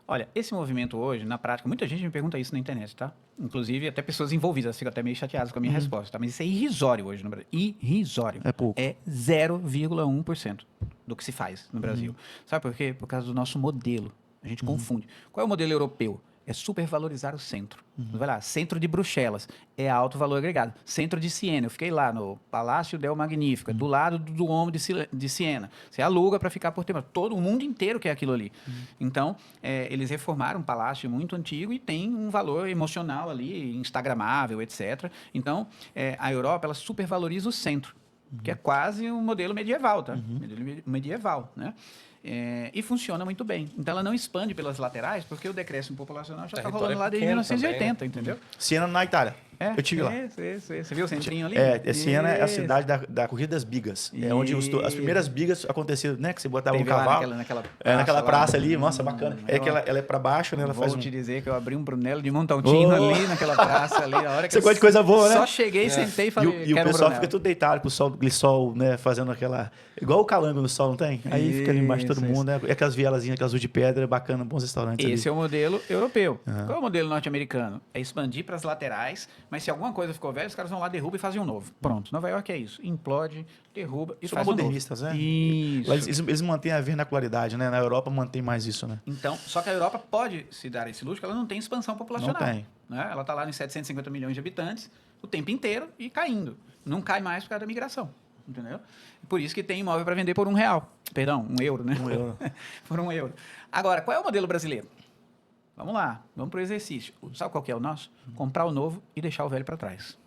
Olha, esse movimento hoje, na prática, muita gente me pergunta isso na internet, tá? Inclusive, até pessoas envolvidas ficam até meio chateadas com a minha resposta, tá? Mas isso é irrisório hoje no Brasil. Irrisório. É pouco. É 0,1% do que se faz no Brasil. Sabe por quê? Por causa do nosso modelo. A gente confunde. Qual é o modelo europeu? É supervalorizar o centro. Vai lá, centro de Bruxelas é alto valor agregado. Centro de Siena, eu fiquei lá no Palácio del Magnífico, do lado do Duomo de Siena. Você aluga para ficar por tempo. Todo o mundo inteiro quer aquilo ali. Então, eles reformaram um palácio muito antigo e tem um valor emocional ali, instagramável, etc. Então, a Europa, ela supervaloriza o centro, que é quase um modelo medieval, tá? Modelo medieval, né? E funciona muito bem. Então, ela não expande pelas laterais, porque o decréscimo populacional já está rolando lá desde 1980, também, né? entendeu? Siena, na Itália. Eu tive lá. Você viu o centrinho ali? Siena é a cidade da corrida das bigas. É onde as primeiras bigas aconteciam, né? Que você botava um cavalo. Naquela praça ali. Nossa, bacana. Ela é para baixo, né? Ela Vou te dizer que eu abri um Brunello de Montaltino ali, naquela praça ali. A hora que você gosta de coisa boa, né? Só cheguei, sentei e falei, E o pessoal fica tudo deitado com o sol, glissol, né? Fazendo aquela... Igual o calango no sol, não tem? Aí fica ali embaixo todo mundo, né? E aquelas vielazinhas, aquelas de pedra, bacana, bons restaurantes ali. Esse é o modelo europeu. Qual é o modelo norte-americano? É expandir para as laterais, mas se alguma coisa ficou velha, os caras vão lá, derrubam e fazem um novo. Pronto. Nova York é isso. Implode, derruba e faz um novo. Modernistas, né? Isso. Eles mantêm a vernacularidade, né? Na Europa mantém mais isso, né? Então, só que a Europa pode se dar esse luxo, porque ela não tem expansão populacional. Não tem. Né? Ela está lá em 750 milhões de habitantes o tempo inteiro e caindo. Não cai mais por causa da migração. Entendeu? Por isso que tem imóvel para vender por R$1. Perdão, €1, né? €1. Por €1. Agora, qual é o modelo brasileiro? Vamos lá, vamos para o exercício. Sabe qual que é o nosso? Comprar o novo e deixar o velho para trás.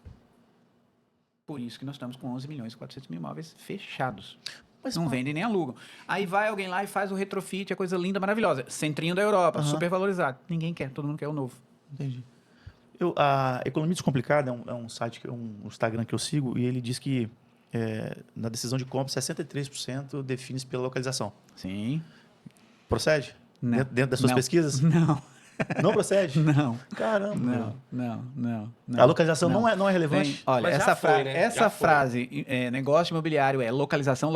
Por isso que nós estamos com 11 milhões e 400 mil imóveis fechados. Mas não vendem nem alugam. Aí vai alguém lá e faz o retrofit, a coisa linda, maravilhosa. Centrinho da Europa, super valorizado. Ninguém quer, todo mundo quer o novo. Entendi. A Economia Descomplicada é um site, um Instagram que eu sigo, e ele diz que na decisão de compra, 63% define-se pela localização. Sim. Procede? Não. Dentro das suas pesquisas? Não. Não procede? Não. Caramba. Não. A localização não é relevante? Olha, Mas essa frase, negócio imobiliário é localização,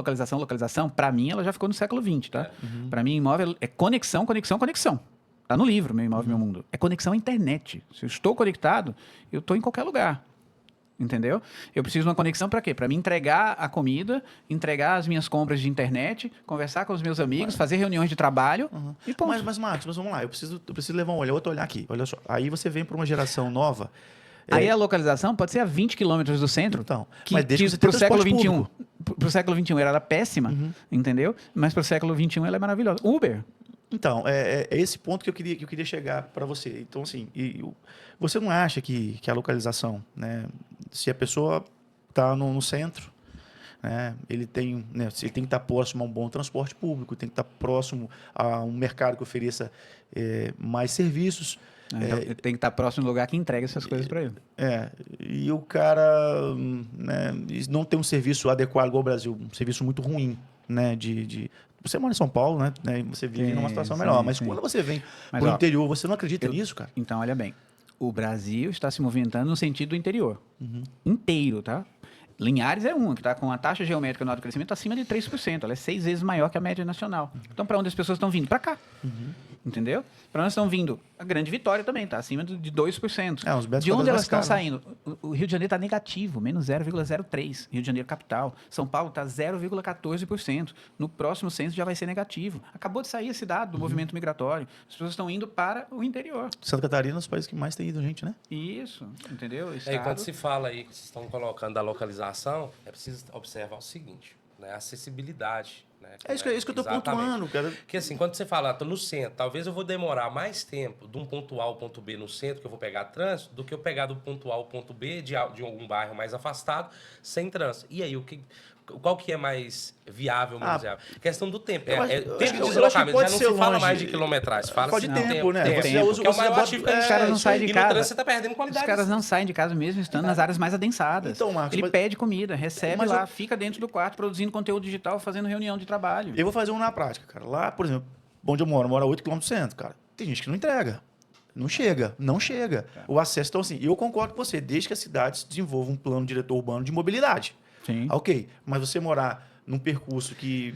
para mim ela já ficou no século XX, tá? Para mim, imóvel é conexão. Tá no livro, Meu Imóvel, Meu Mundo. É conexão à internet. Se eu estou conectado, eu estou em qualquer lugar. Entendeu? Eu preciso de uma conexão para quê? Para me entregar a comida, entregar as minhas compras de internet, conversar com os meus amigos, fazer reuniões de trabalho e ponto. Mas Marcos, vamos lá. Eu preciso levar outro olhar aqui. Olha só. Aí você vem para uma geração nova. Aí a localização pode ser a 20 quilômetros do centro. Então, mas desde que você tenha século XXI. Para o século XXI ela era péssima, entendeu? Mas para o século XXI ela é maravilhosa. Uber. Então, é esse ponto que eu queria chegar para você. Então, assim, você não acha que a localização, né, se a pessoa está no centro, né, ele tem que estar próximo a um bom transporte público, tem que estar próximo a um mercado que ofereça mais serviços. Então, tem que estar próximo do lugar que entrega essas coisas para ele. E o cara, né, não tem um serviço adequado igual ao Brasil, um serviço muito ruim, né, você mora em São Paulo, né? Você vive numa situação melhor. Mas quando você vem para o interior, você não acredita nisso, cara? Então, olha bem. O Brasil está se movimentando no sentido do interior. Inteiro, tá? Linhares é uma, que está com a taxa geométrica anual de crescimento acima de 3%. Ela é 6 vezes maior que a média nacional. Então, para onde as pessoas estão vindo? Para cá. entendeu? Para nós estão vindo a Grande Vitória também, está acima de 2%. Os betos De cada onde vez elas mais estão caros. saindo? O Rio de Janeiro está negativo, menos 0,03%. Rio de Janeiro capital. São Paulo está 0,14%. No próximo censo já vai ser negativo. Acabou de sair esse dado do movimento migratório. As pessoas estão indo para o interior. Santa Catarina é um dos países que mais tem ido gente, né? Isso, entendeu? Aí, Estado- quando se fala aí que vocês estão colocando a localização, é preciso observar o seguinte, né? A acessibilidade. Né? É isso que eu estou Exatamente. pontuando, cara. Porque assim, quando você fala, tô no centro, talvez eu vou demorar mais tempo de um ponto A ao ponto B no centro, que eu vou pegar trânsito, do que eu pegar do ponto A ao ponto B de algum bairro mais afastado, sem trânsito. E aí, qual que é mais viável, menos viável? Questão do tempo. eu acho- Tempo eu de acho que deslocamento. pode Já não ser se fala longe. mais de quilometragem. Fala Pode de tempo, né? tempo. Você já usa, que é o você maior bota- ativo que a gente Os caras tem. não saem de E no casa. trânsito você tá perdendo Os qualidade. caras não saem de casa mesmo estando nas áreas mais adensadas. Então, Marcos, ele mas- pede comida, recebe Mas lá, eu- fica dentro do quarto produzindo conteúdo digital, fazendo reunião de trabalho. Eu vou fazer um na prática, cara. Lá, por exemplo, onde eu moro a 8 km do centro, cara. Tem gente que não entrega. Não chega. O acesso, então assim, eu concordo com você, desde que a cidade desenvolva um plano diretor urbano de mobilidade. Sim. Ok, mas você morar num percurso que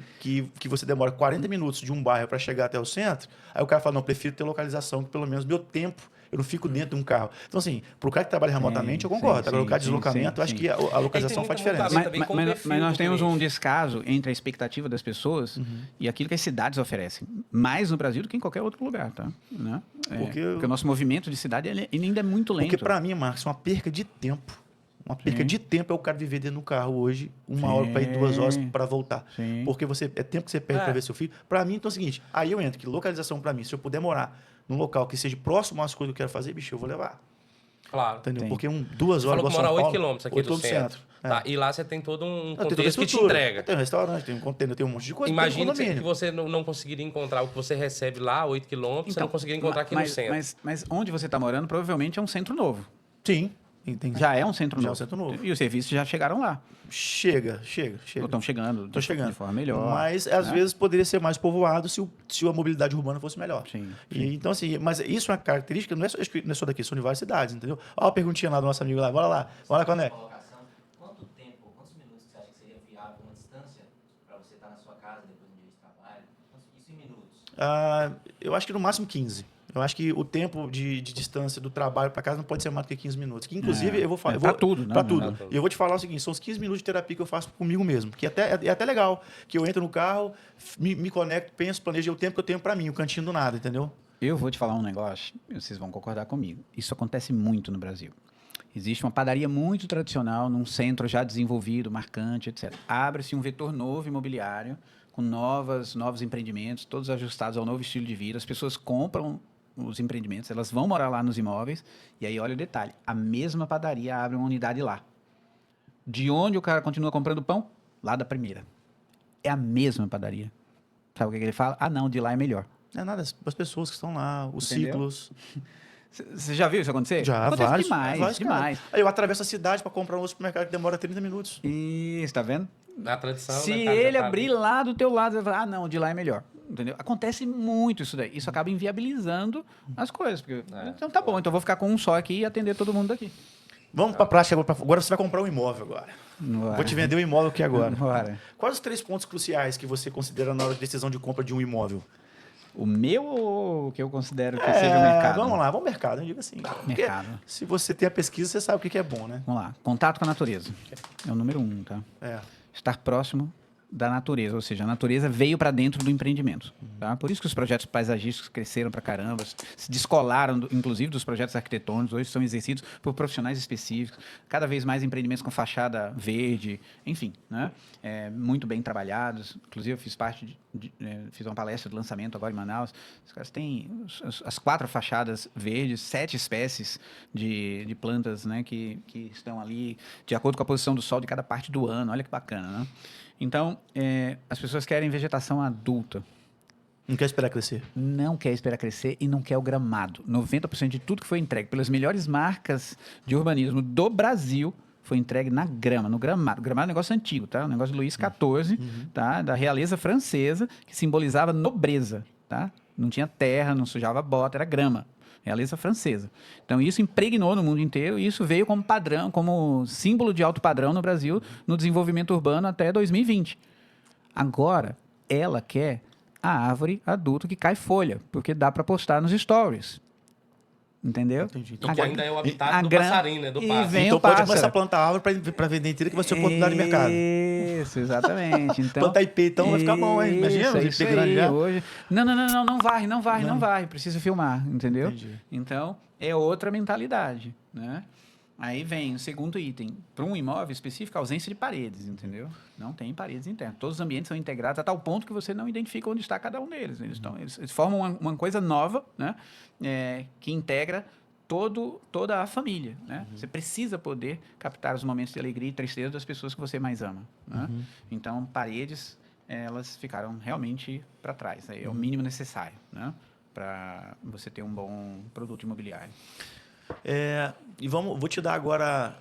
você demora 40 minutos de um bairro para chegar até o centro, aí o cara fala, não, eu prefiro ter localização, que pelo menos meu tempo, eu não fico dentro de um carro. Então assim, para o cara que trabalha remotamente, eu concordo. sim, Agora, o cara de sim, deslocamento, sim, eu acho que a localização tem faz muita diferença. mudança. também com o perfil Mas nós do temos um cliente. descaso entre a expectativa das pessoas e aquilo que as cidades oferecem. Mais no Brasil do que em qualquer outro lugar, tá? Né? Porque Porque o nosso movimento de cidade ele ainda é muito lento. Porque para mim, Marcos, é uma perca de tempo. Uma perca de tempo é o cara viver dentro do carro hoje, 1 hora para ir, 2 horas para voltar. Sim. Porque é tempo que você perde para ver seu filho. Para mim, então é o seguinte, aí eu entro que localização para mim, se eu puder morar num local que seja próximo às coisas que eu quero fazer, bicho, eu vou levar. Claro. Entendeu? Tem. Porque 2 Você horas falou que igual mora São a 8 Paulo, quilômetros aqui 8 do quilômetros centro. É. Tá? E lá você tem todo um Tem toda a contexto que te estrutura. entrega. Tem um restaurante, tem um container, tem um monte de coisa. Imagina tem um que condomínio. você não conseguiria encontrar o que você recebe lá, 8 quilômetros, você não conseguiria encontrar aqui no centro. Mas onde você está morando provavelmente é um centro novo. Sim. Já é um centro Já é novo. um centro novo. E os serviços já chegaram lá. Chega. Ou estão chegando. Tô chegando. De forma melhor. Mas, às vezes, poderia ser mais povoado se a mobilidade urbana fosse melhor. Sim. Então, assim, mas isso é uma característica, não é só daqui, são de várias cidades, entendeu? Olha a perguntinha lá do nosso amigo lá. Bora lá, Coné. Colocação. Quanto tempo, quantos minutos você acha que seria viável uma distância para você estar na sua casa depois de um dia de trabalho? Isso em minutos. Eu acho que no máximo 15. Eu acho que o tempo de distância do trabalho para casa não pode ser mais do que 15 minutos. Que, inclusive, eu vou falar. Pra tudo, né? Para tudo. Pra tudo. E eu vou te falar o seguinte: são os 15 minutos de terapia que eu faço comigo mesmo. Que é até legal. Que eu entro no carro, me conecto, penso, planejo o tempo que eu tenho para mim, o cantinho do nada, entendeu? Eu vou te falar um negócio, vocês vão concordar comigo. Isso acontece muito no Brasil. Existe uma padaria muito tradicional, num centro já desenvolvido, marcante, etc. Abre-se um vetor novo imobiliário, com novos empreendimentos, todos ajustados ao novo estilo de vida. As pessoas compram os empreendimentos, elas vão morar lá nos imóveis, e aí olha o detalhe, a mesma padaria abre uma unidade lá. De onde o cara continua comprando pão? Lá da primeira. É a mesma padaria. Sabe o que ele fala? Ah, não, de lá é melhor. Não é nada, as pessoas que estão lá, os Entendeu? ciclos. Você já viu isso acontecer? Já, Acontece vários. demais, vários, cara. demais. Aí eu atravesso a cidade para comprar um supermercado que demora 30 minutos. Isso, tá vendo? Na tradição, Se né, cara, ele já tá abrir ali. lá do teu lado, você vai falar, ah, não, de lá é melhor. Entendeu? Acontece muito isso daí. Isso acaba inviabilizando as coisas. Porque, então tá bom, então eu vou ficar com um só aqui e atender todo mundo daqui. Vamos para a prática agora. Agora você vai comprar um imóvel agora. Bora. Vou te vender um imóvel aqui agora. Bora. Quais os 3 pontos cruciais que você considera na hora de decisão de compra de um imóvel? O meu ou o que eu considero que seja o mercado? Vamos lá, vamos mercado, eu digo assim. Porque Mercado. se você tem a pesquisa, você sabe o que é bom, né? Vamos lá. Contato com a natureza. É o número 1, tá? É. Estar próximo da natureza, ou seja, a natureza veio para dentro do empreendimento. Tá? Por isso que os projetos paisagísticos cresceram para caramba, se descolaram, inclusive, dos projetos arquitetônicos, hoje são exercidos por profissionais específicos, cada vez mais empreendimentos com fachada verde, enfim, né? Muito bem trabalhados. Inclusive, eu fiz parte fiz uma palestra de lançamento agora em Manaus. Os caras têm as 4 fachadas verdes, 7 espécies de plantas, né, que estão ali de acordo com a posição do sol de cada parte do ano. Olha que bacana, né? Então, as pessoas querem vegetação adulta. Não quer esperar crescer. Não quer esperar crescer e não quer o gramado. 90% de tudo que foi entregue pelas melhores marcas de urbanismo do Brasil foi entregue na grama, no gramado. O gramado é um negócio antigo, tá? Um negócio de Luís XIV, tá? Da realeza francesa, que simbolizava nobreza, tá? Não tinha terra, não sujava bota, era grama. Realeza francesa. Então, isso impregnou no mundo inteiro e isso veio como padrão, como símbolo de alto padrão no Brasil, no desenvolvimento urbano até 2020. Agora, ela quer a árvore adulto que cai folha, porque dá para postar nos stories. Entendeu? Entendi. Então, que ainda é o habitat do grama- passarinho, né? Do e pássaro. vem Então o pode pássaro. começar a plantar árvore para vender inteira, que vai ser oportunidade de mercado. Isso, exatamente. Então, Plantar IP, então, vai ficar bom, hein? Imagina, isso IP grande aí, já. hoje. Não varre, precisa filmar, entendeu? Entendi. Então, é outra mentalidade, né? Aí vem o segundo item. Para um imóvel específico, a ausência de paredes, entendeu? Não tem paredes internas. Todos os ambientes são integrados a tal ponto que você não identifica onde está cada um deles. Eles formam uma coisa nova, né? Que integra toda a família, né? Você precisa poder captar os momentos de alegria e tristeza das pessoas que você mais ama, né? Então, paredes, elas ficaram realmente para trás. É o mínimo necessário, né? Para você ter um bom produto imobiliário. E vou te dar agora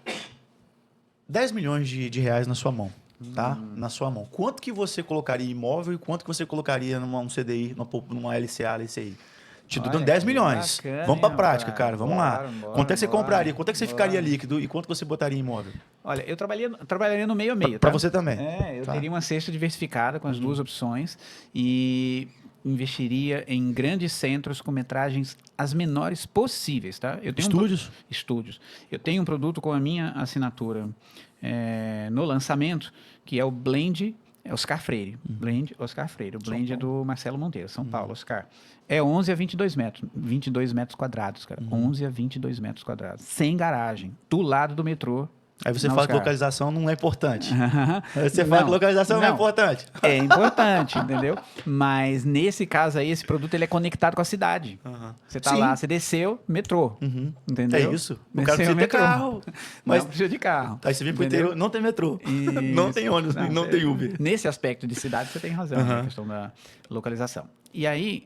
10 milhões de reais na sua mão, tá? Na sua mão. Quanto que você colocaria em imóvel e quanto que você colocaria num CDI, numa LCA, LCI? Te tô Olha, dando 10 que milhões. bacana, Vamos pra hein, prática, rapaz? cara. Vamos lá. Bora, Quanto é que você bora, compraria? Quanto é que você ficaria bora. líquido? E quanto você botaria em imóvel? Olha, eu trabalharia no meio a meio, Pra tá? você também. Eu Tá. teria uma cesta diversificada com as duas opções e investiria em grandes centros com metragens as menores possíveis, tá? Eu tenho Estúdios. Eu tenho um produto com a minha assinatura no lançamento, que é o Blend Oscar Freire. Blend Oscar Freire. O Blend é do Marcelo Monteiro, São Paulo, Oscar. É 11 a 22 metros. 22 metros quadrados, cara. 11 a 22 metros quadrados. Sem garagem. Do lado do metrô. Aí você na fala que Oscar. localização não é importante. Aí você fala que localização não é importante. É importante, entendeu? Mas nesse caso aí, esse produto ele é conectado com a cidade. Você tá Sim. lá, você desceu, metrô. Entendeu? É isso. O Desceu, cara precisa ter metrô. carro. Mas Não precisa de carro. aí você vem pro entendeu? interior, não tem metrô. Não tem Isso. ônibus, não tem Uber. Nesse aspecto de cidade, você tem razão, na questão da localização. E aí,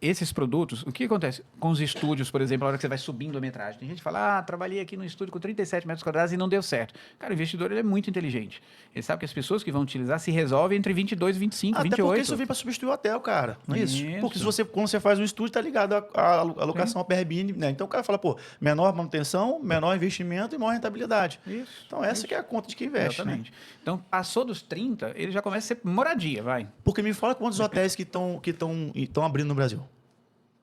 esses produtos, o que acontece com os estúdios, por exemplo, a hora que você vai subindo a metragem? Tem gente que fala, trabalhei aqui no estúdio com 37 metros quadrados e não deu certo. Cara, o investidor ele é muito inteligente. Ele sabe que as pessoas que vão utilizar se resolvem entre 22, 25, Até 28. porque isso vem para substituir o hotel, cara. Não é isso? Isso. Porque quando você faz um estúdio, tá ligado à locação, a Airbnb, né? Então o cara fala, pô, menor manutenção, menor investimento e maior rentabilidade. Isso. Então essa que é a conta de quem investe, né? Exatamente. Então, passou dos 30, ele já começa a ser moradia, vai. Porque me fala quantos hotéis que estão abrindo no Brasil.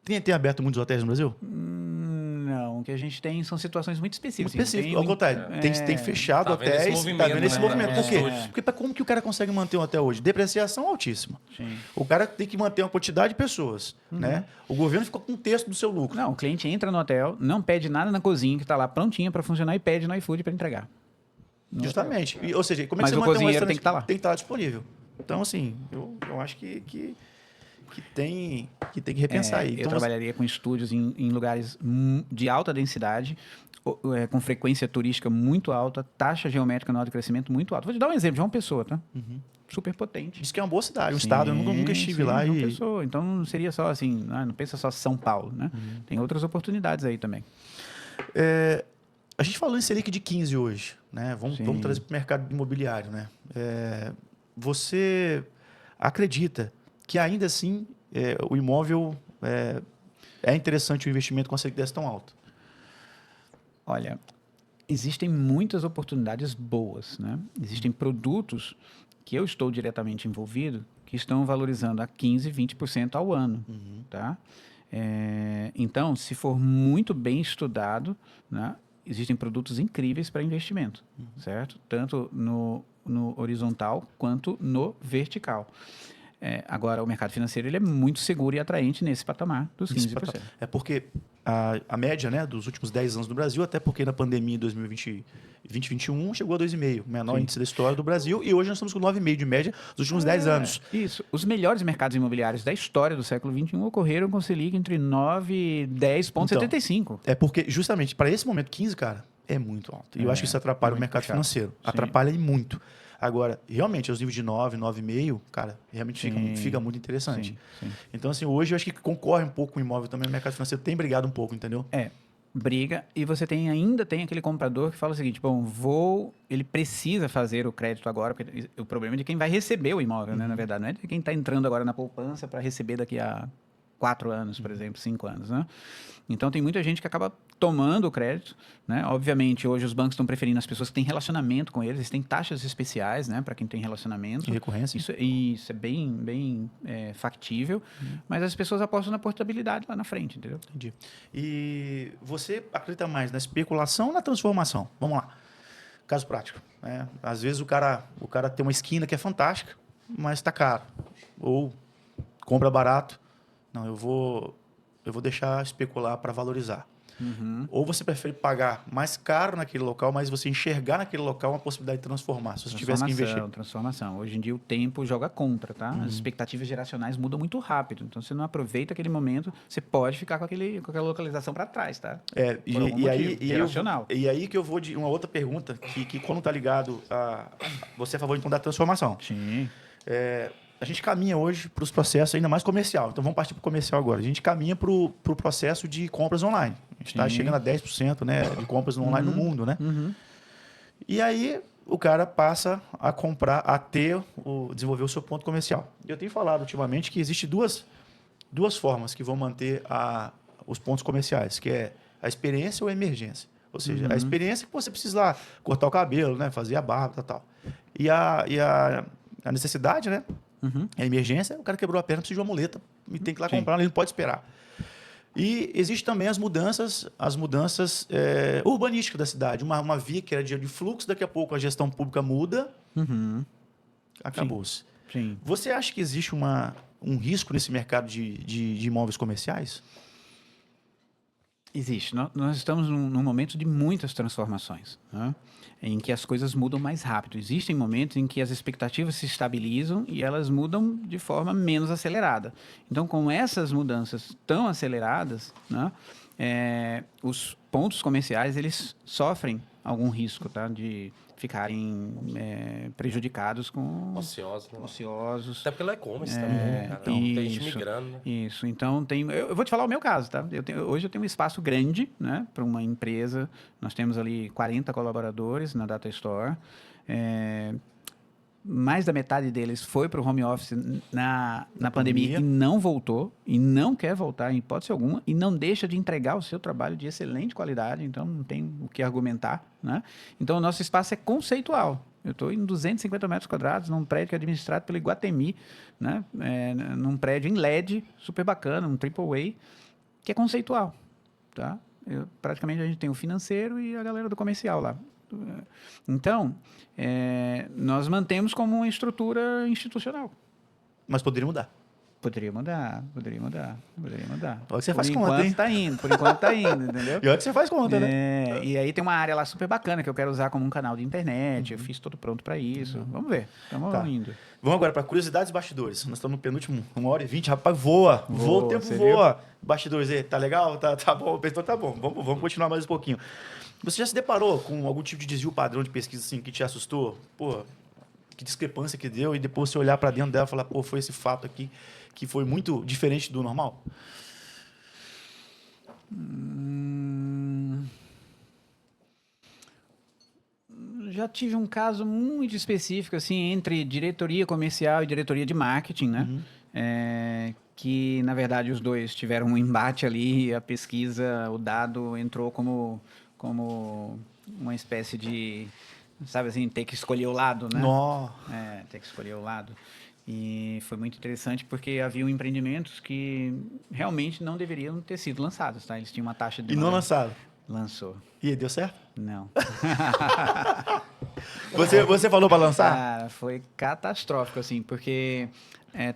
Tem aberto muitos hotéis no Brasil? Não, o que a gente tem são situações muito específicas. Muito específico. Ao contrário, tem fechado Tá vendo esse hotéis, movimento, tá vendo esse né? movimento. Por quê? Estúdios. Porque como que o cara consegue manter um hotel hoje? Depreciação altíssima. Sim. O cara tem que manter uma quantidade de pessoas, né? O governo fica com um terço do seu lucro. Não, o cliente entra no hotel, não pede nada na cozinha, que está lá prontinha para funcionar, e pede no iFood para entregar. Justamente. Ou seja, como é Mas que você o mantém um cozinheiro restaurante? tem que estar lá. Tem que estar disponível. Então, assim, eu acho que tem que repensar aí. Eu Então, trabalharia com estúdios em lugares de alta densidade, com frequência turística muito alta, taxa geométrica anual de crescimento muito alta. Vou te dar um exemplo de uma pessoa, tá? Super potente. diz que é uma boa cidade, um estado. Eu nunca estive lá. João E Pessoa. Então não seria só assim, não pensa só São Paulo, né? Tem outras oportunidades aí também. a gente falou em Selic de 15 hoje, né? Vamos Sim. trazer para o mercado imobiliário, né? Você acredita que ainda assim o imóvel é interessante o investimento com a Selic dessa tão alta? Olha, existem muitas oportunidades boas, né? Existem produtos que eu estou diretamente envolvido que estão valorizando a 15%, 20% ao ano, tá? Então, se for muito bem estudado, né, existem produtos incríveis para investimento, certo? Tanto no horizontal quanto no vertical. Agora, o mercado financeiro ele é muito seguro e atraente nesse patamar dos 15%. É porque a média, né, dos últimos 10 anos do Brasil, até porque na pandemia em 2021 chegou a 2,5%, o menor índice da história do Brasil, e hoje nós estamos com 9,5% de média dos últimos 10 anos. Isso. Os melhores mercados imobiliários da história do século XXI ocorreram com Selic entre 9 e 10,75%. É porque, justamente, para esse momento, 15, cara, é muito alto. E eu acho que isso atrapalha o muito mercado puxado. financeiro. Sim. Atrapalha ele muito. Agora, realmente, aos níveis de 9, 9,5, cara, realmente Sim. fica muito interessante. Sim. Então, assim, hoje eu acho que concorre um pouco com o imóvel também, o mercado financeiro tem brigado um pouco, entendeu? Briga, e você ainda tem aquele comprador que fala o seguinte, ele precisa fazer o crédito agora, porque o problema é de quem vai receber o imóvel, né, na verdade, não é de quem está entrando agora na poupança para receber daqui a 4 anos, por exemplo, 5 anos, né? Então, tem muita gente que acaba tomando o crédito, né? Obviamente, hoje os bancos estão preferindo as pessoas que têm relacionamento com eles têm taxas especiais, né? Para quem tem relacionamento. E recorrência. Isso é bem factível, mas as pessoas apostam na portabilidade lá na frente, entendeu? Entendi. E você acredita mais na especulação ou na transformação? Vamos lá. Caso prático. Né? Às vezes o cara tem uma esquina que é fantástica, mas está caro. Ou compra barato. Não, eu vou deixar especular para valorizar. Ou você prefere pagar mais caro naquele local, mas você enxergar naquele local uma possibilidade de transformar, se você tivesse que investir. Transformação. Hoje em dia o tempo joga contra, tá? As expectativas geracionais mudam muito rápido. Então, você não aproveita aquele momento, você pode ficar com aquela localização para trás, tá? E aí que eu vou de uma outra pergunta, que quando está ligado a... Você é a favor, então, da transformação. Sim. A gente caminha hoje para os processos ainda mais comercial. Então, vamos partir para o comercial agora. A gente caminha para o processo de compras online. A gente está chegando a 10%, né, de compras online no mundo, né? E aí, o cara passa a comprar, desenvolver o seu ponto comercial. Eu tenho falado ultimamente que existem duas formas que vão manter os pontos comerciais, que é a experiência ou a emergência. Ou seja, a experiência que você precisa lá cortar o cabelo, né, fazer a barba, tal. E a necessidade, né? A emergência, o cara quebrou a perna, precisa de uma muleta e tem que ir lá comprar, ele não pode esperar. E existem também as mudanças urbanísticas da cidade. Uma via que era de fluxo, daqui a pouco a gestão pública muda, acabou-se. Sim. Você acha que existe um risco nesse mercado de imóveis comerciais? Existe. Nós estamos num momento de muitas transformações, né? Em que as coisas mudam mais rápido. Existem momentos em que as expectativas se estabilizam e elas mudam de forma menos acelerada. Então, com essas mudanças tão aceleradas, né, os pontos comerciais eles sofrem algum risco, tá, de ficarem prejudicados com... Ociosos. Até porque não é e-commerce também, né, cara? Então, tem gente migrando, né? Isso. Então, eu vou te falar o meu caso, tá? Hoje eu tenho um espaço grande, né, para uma empresa. Nós temos ali 40 colaboradores na Data Store. Mais da metade deles foi para o home office na pandemia e não voltou, e não quer voltar em hipótese alguma, e não deixa de entregar o seu trabalho de excelente qualidade, então não tem o que argumentar, né? Então, o nosso espaço é conceitual. Eu estou em 250 metros quadrados, num prédio que é administrado pelo Iguatemi, né? Num prédio em LED, super bacana, um AAA, que é conceitual, tá? Praticamente a gente tem o financeiro e a galera do comercial lá. Então, nós mantemos como uma estrutura institucional. Mas poderia mudar. Poderia mudar. Olha que você faz conta, hein? Por enquanto está indo, entendeu? E olha que você faz conta, né? E aí tem uma área lá super bacana que eu quero usar como um canal de internet. Eu fiz tudo pronto para isso. Vamos ver. Estamos indo. Vamos agora para curiosidades e bastidores. Nós estamos no penúltimo, 1h20. Rapaz, voa. O tempo voa. Viu? Bastidores aí, tá legal? Tá bom. O pessoal tá bom. Vamos continuar mais um pouquinho. Você já se deparou com algum tipo de desvio padrão de pesquisa assim, que te assustou? Pô, que discrepância que deu, e depois você olhar para dentro dela e falar, pô, foi esse fato aqui que foi muito diferente do normal? Já tive um caso muito específico assim entre diretoria comercial e diretoria de marketing, né? Que, na verdade, os dois tiveram um embate ali e a pesquisa, o dado entrou como uma espécie de, sabe assim, ter que escolher o lado, né? Ter que escolher o lado. E foi muito interessante porque haviam empreendimentos que realmente não deveriam ter sido lançados, tá? Eles tinham uma taxa de... E não lançaram? Lançou. E aí, deu certo? Não. Você falou para lançar? Cara, foi catastrófico, assim, porque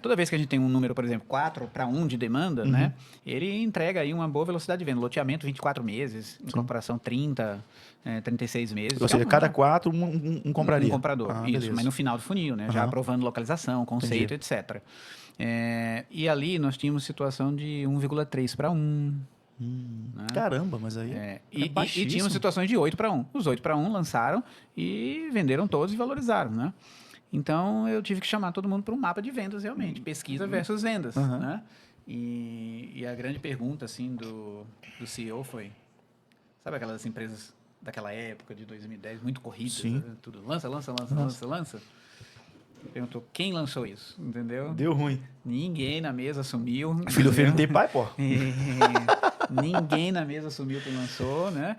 toda vez que a gente tem um número, por exemplo, 4-1 de demanda, né? Ele entrega aí uma boa velocidade de venda. Loteamento, 24 meses. Incorporação, 36 meses. Ou seja, cada 4, um compraria. Um comprador, isso. Beleza. Mas no final do funil, né? Já aprovando localização, conceito, etc. E ali nós tínhamos situação de 1,3-1. Né? Caramba, mas aí e tínhamos situações de 8-1. Os 8-1 lançaram e venderam todos e valorizaram, né? Então, eu tive que chamar todo mundo para um mapa de vendas, realmente. Pesquisa versus vendas, né? E a grande pergunta, assim, do CEO foi... Sabe aquelas empresas daquela época, de 2010, muito corridas? Sim. Tudo lança. Perguntou, quem lançou isso? Entendeu? Deu ruim. Ninguém na mesa assumiu. Filho entendeu? não tem pai, pô. Ninguém na mesa assumiu quem lançou, né?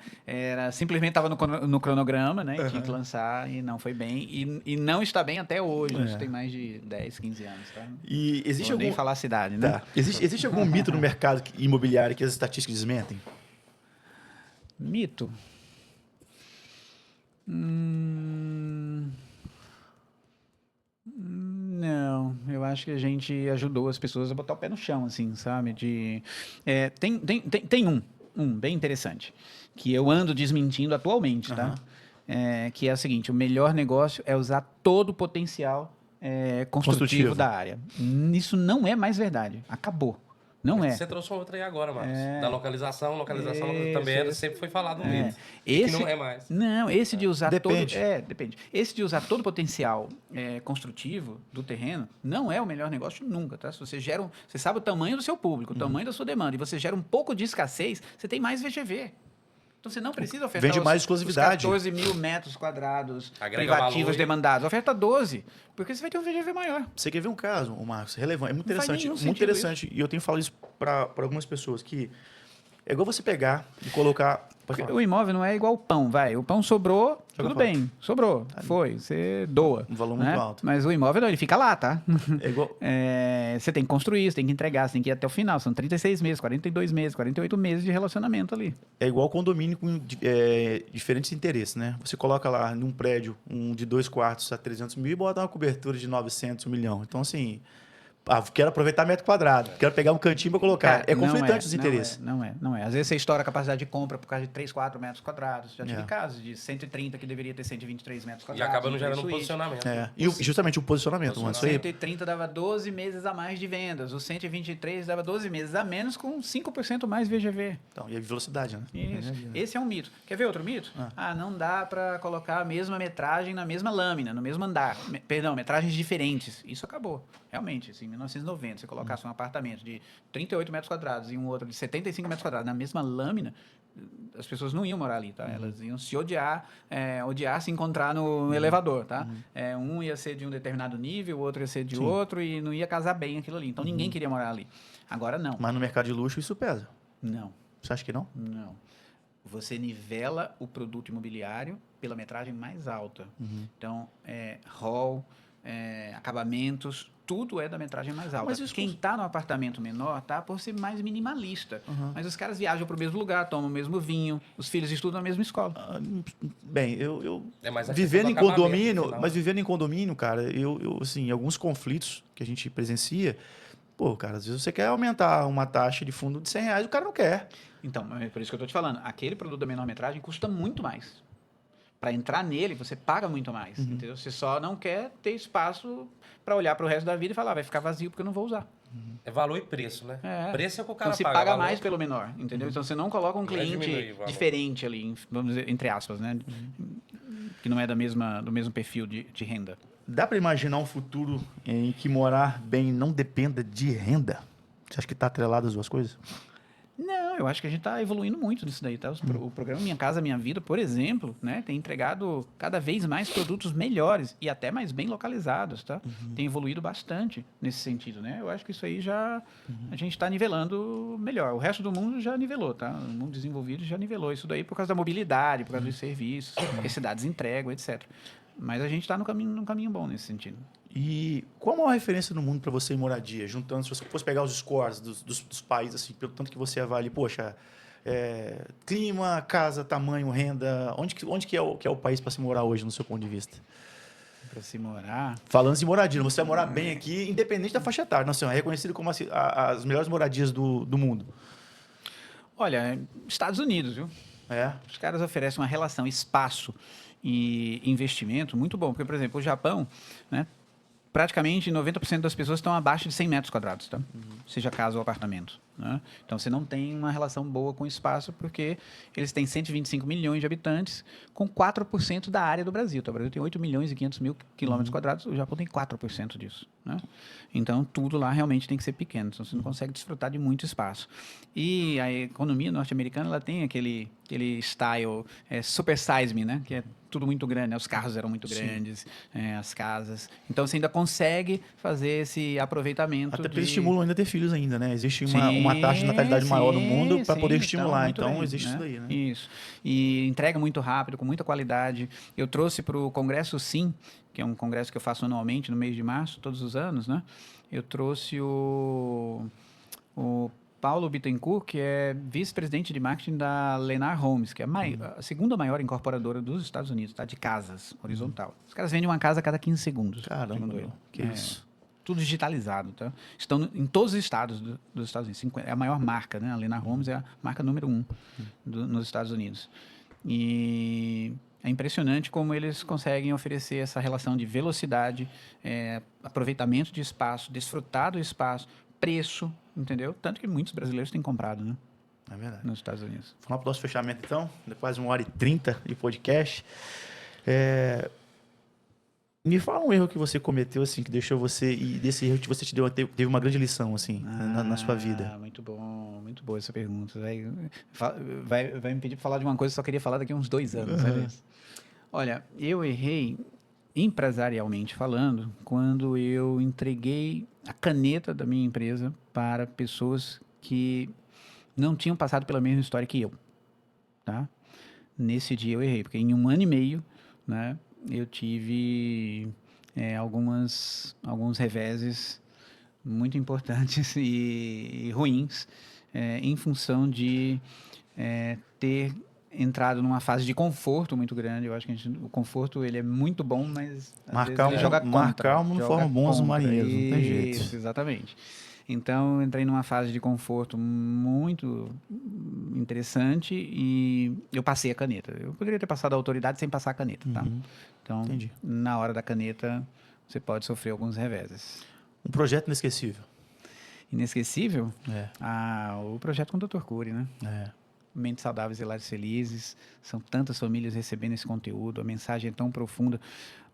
Simplesmente estava no cronograma, né? E tinha que lançar e não foi bem. E não está bem até hoje. Isso tem mais de 10, 15 anos, tá? E existe Vou nem algum... falar a cidade, né? Tá. Existe algum mito no mercado imobiliário que as estatísticas desmentem? Mito? Não, eu acho que a gente ajudou as pessoas a botar o pé no chão, assim, sabe? Tem um bem interessante, que eu ando desmentindo atualmente, tá? Que é o seguinte, o melhor negócio é usar todo o potencial construtivo da área. Isso não é mais verdade, acabou. Não é. Você trouxe uma outra aí agora, Marcos. Da localização também sempre foi falado no mito. Esse que não é mais. Não, esse de usar Depende. depende. Esse de usar todo o potencial construtivo do terreno não é o melhor negócio nunca, tá? Se você você sabe o tamanho do seu público, o tamanho da sua demanda, e você gera um pouco de escassez, você tem mais VGV. Então você não precisa ofertar Vende mais exclusividade. os 14 mil metros quadrados Agrega privativos valor. demandados. Oferta 12, porque você vai ter um VGV maior. Você quer ver um caso, Marcos, relevante, é muito Não faz interessante, nenhum muito sentido interessante. E eu tenho falado isso para algumas pessoas, que é igual você pegar e colocar... Pode falar. O imóvel não é igual o pão, vai. O pão sobrou, tudo fora. bem. Sobrou, foi. Você doa. Um valor né? muito alto. Mas o imóvel não, ele fica lá, tá? É igual... Você tem que construir, você tem que entregar, você tem que ir até o final. São 36 meses, 42 meses, 48 meses de relacionamento ali. É igual condomínio com diferentes interesses, né? Você coloca lá num prédio, um de 2 quartos a 300 mil e bota uma cobertura de 900, 1 milhão. Então, assim, quero aproveitar metro quadrado, quero pegar um cantinho para colocar. Cara, É conflitante os interesses. Não é. Às vezes você estoura a capacidade de compra por causa de 3, 4 metros quadrados. Já tive casos de 130 que deveria ter 123 metros E quadrados. acaba não gerando um suíte. posicionamento. E justamente o posicionamento, mano. Isso aí. 130 dava 12 meses a mais de vendas. O 123 dava 12 meses a menos com 5% mais VGV. Então, e a velocidade, né? Isso. Esse é um mito. Quer ver outro mito? Não dá para colocar a mesma metragem na mesma lâmina, no mesmo andar. Perdão, metragens diferentes. Isso acabou. Realmente, assim, em 1990, você colocasse um apartamento de 38 metros quadrados e um outro de 75 metros quadrados na mesma lâmina, as pessoas não iam morar ali, tá? Elas iam se odiar se encontrar no elevador, tá? Um ia ser de um determinado nível, o outro ia ser de outro e não ia casar bem aquilo ali. Então, ninguém queria morar ali. Agora, não. Mas no mercado de luxo isso pesa. Não. Você acha que não? Não. Você nivela o produto imobiliário pela metragem mais alta. Então, hall, acabamentos, tudo é da metragem mais alta. Mas quem está no apartamento menor tá por ser mais minimalista. Mas os caras viajam para o mesmo lugar, tomam o mesmo vinho, os filhos estudam na mesma escola. Bem, eu É mais a vivendo em questão do acabamento, condomínio, no final. mas vivendo em condomínio, cara, eu assim, alguns conflitos que a gente presencia, pô, cara, às vezes você quer aumentar uma taxa de fundo de R$100, o cara não quer. Então, é por isso que eu estou te falando. Aquele produto da menor metragem custa muito mais. Para entrar nele, você paga muito mais, entendeu? Você só não quer ter espaço para olhar para o resto da vida e falar, vai ficar vazio porque eu não vou usar. É valor e preço, né? Preço é o que o cara Então, se paga. paga valor. mais pelo menor, entendeu? Então, você não coloca um Não vai diminuir cliente o valor. diferente ali, vamos dizer, entre aspas, né? Que não é do mesmo perfil de renda. Dá para imaginar um futuro em que morar bem não dependa de renda? Você acha que está atrelado as duas coisas? Não, eu acho que a gente está evoluindo muito nisso daí, tá? O programa Minha Casa Minha Vida, por exemplo, né, tem entregado cada vez mais produtos melhores e até mais bem localizados, tá? Tem evoluído bastante nesse sentido, né? Eu acho que isso aí a gente está nivelando melhor. O resto do mundo já nivelou, tá? O mundo desenvolvido já nivelou isso daí por causa da mobilidade, por causa dos serviços, que as cidades entregam, etc. Mas a gente está num caminho bom nesse sentido. E qual a maior referência no mundo para você em moradia? Juntando, se você fosse pegar os scores dos países, assim, pelo tanto que você avalia, poxa, clima, casa, tamanho, renda, onde que é o país para se morar hoje, no seu ponto de vista? Para se morar... Falando em moradia, você vai morar bem aqui, independente da faixa etária. Nossa, é reconhecido como as melhores moradias do mundo. Olha, Estados Unidos, viu? Os caras oferecem uma relação espaço e investimento muito bom. Porque, por exemplo, o Japão, né, praticamente 90% das pessoas estão abaixo de 100 metros quadrados, tá? Seja casa ou apartamento. Né? Então, você não tem uma relação boa com o espaço porque eles têm 125 milhões de habitantes com 4% da área do Brasil. Tá? O Brasil tem 8 milhões e 500 mil quilômetros quadrados, o Japão tem 4% disso. Né? Então, tudo lá realmente tem que ser pequeno. Então, você não consegue desfrutar de muito espaço. E a economia norte-americana ela tem aquele style super size me, né? Que é tudo muito grande, né? Os carros eram muito grandes, as casas. Então, você ainda consegue fazer esse aproveitamento. Até porque eles estimulam ainda a ter filhos ainda, né? Existe uma taxa de natalidade maior no mundo para poder estimular. Então, bem, existe né? isso daí, né? Isso. E entrega muito rápido, com muita qualidade. Eu trouxe para o Congresso Sim, que é um congresso que eu faço anualmente, no mês de março, todos os anos, né? Eu trouxe o Paulo Bittencourt, que é vice-presidente de marketing da Lennar Homes, que é a segunda maior incorporadora dos Estados Unidos, tá? De casas, horizontal. Os caras vendem uma casa a cada 15 segundos. Caramba, segundo ele. que isso. Tudo digitalizado, tá? Estão em todos os estados dos Estados Unidos. É a maior marca, né? A Lennar Homes é a marca número 1 nos Estados Unidos. E é impressionante como eles conseguem oferecer essa relação de velocidade, aproveitamento de espaço, desfrutar do espaço, preço, entendeu? Tanto que muitos brasileiros têm comprado, né? É verdade. Nos Estados Unidos. Vamos lá para o nosso fechamento, então. Depois de 1h30 de podcast. Me fala um erro que você cometeu, assim, que deixou você... E desse erro que você teve uma grande lição, assim, na sua vida. Muito bom. Muito boa essa pergunta. Vai me pedir para falar de uma coisa que eu só queria falar daqui a uns 2 anos. Olha, eu errei, empresarialmente falando, quando eu entreguei a caneta da minha empresa para pessoas que não tinham passado pela mesma história que eu, tá? Nesse dia eu errei, porque em 1 ano e meio, né, eu tive alguns reveses muito importantes e ruins em função de ter entrado numa fase de conforto muito grande. Eu acho que o conforto ele é muito bom, mas às vezes ele joga contra. Mar calmo não forma bons marinheiros, não tem jeito. Isso, exatamente. Então, eu entrei numa fase de conforto muito interessante e eu passei a caneta. Eu poderia ter passado a autoridade sem passar a caneta, tá? Então, Entendi. na hora da caneta, você pode sofrer alguns reveses. Um projeto inesquecível. Inesquecível? O projeto com o Dr. Cury, né? Mentes Saudáveis e Lares Felizes. São tantas famílias recebendo esse conteúdo, a mensagem é tão profunda.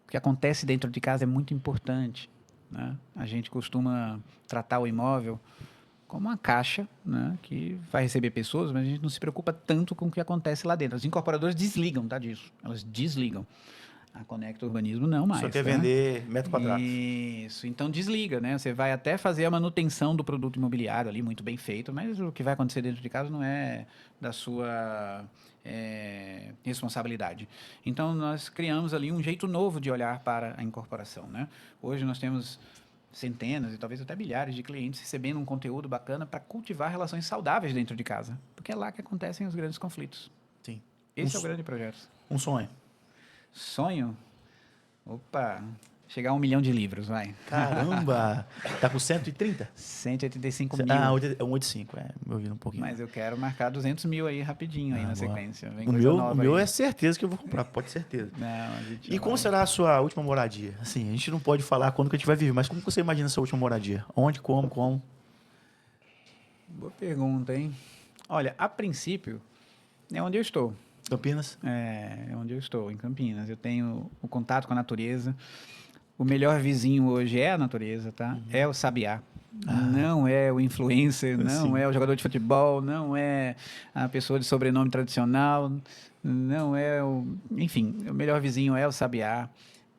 O que acontece dentro de casa é muito importante, né? A gente costuma tratar o imóvel como uma caixa, né, que vai receber pessoas, mas a gente não se preocupa tanto com o que acontece lá dentro. As incorporadoras desligam, tá, disso. Elas desligam. A Conecta Urbanismo não mais. Só quer tá? vender metro quadrado. Isso. Então desliga, né? Você vai até fazer a manutenção do produto imobiliário ali, muito bem feito, mas o que vai acontecer dentro de casa não é da sua responsabilidade. Então nós criamos ali um jeito novo de olhar para a incorporação, né? Hoje nós temos centenas e talvez até milhares de clientes recebendo um conteúdo bacana para cultivar relações saudáveis dentro de casa, porque é lá que acontecem os grandes conflitos. Sim. Esse é o grande projeto. Um sonho. Sonho? Opa, chegar a 1 milhão de livros, vai. Caramba! Tá com 130? 185 mil. 185, me ouvindo um pouquinho. Mas eu quero marcar 200 mil aí rapidinho aí na sequência. Vem O coisa meu, nova o meu aí. é certeza que eu vou comprar, pode ser certeza. Não, a gente E como será a sua última moradia? Assim, a gente não pode falar quando que a gente vai viver, mas como você imagina a sua última moradia? Onde, como? Boa pergunta, hein? Olha, a princípio, é onde eu estou. Campinas? É onde eu estou, em Campinas. Eu tenho o contato com a natureza. O melhor vizinho hoje é a natureza, tá? É o sabiá. Não é o influencer, não é o jogador de futebol, não é a pessoa de sobrenome tradicional, não é o... Enfim, o melhor vizinho é o sabiá,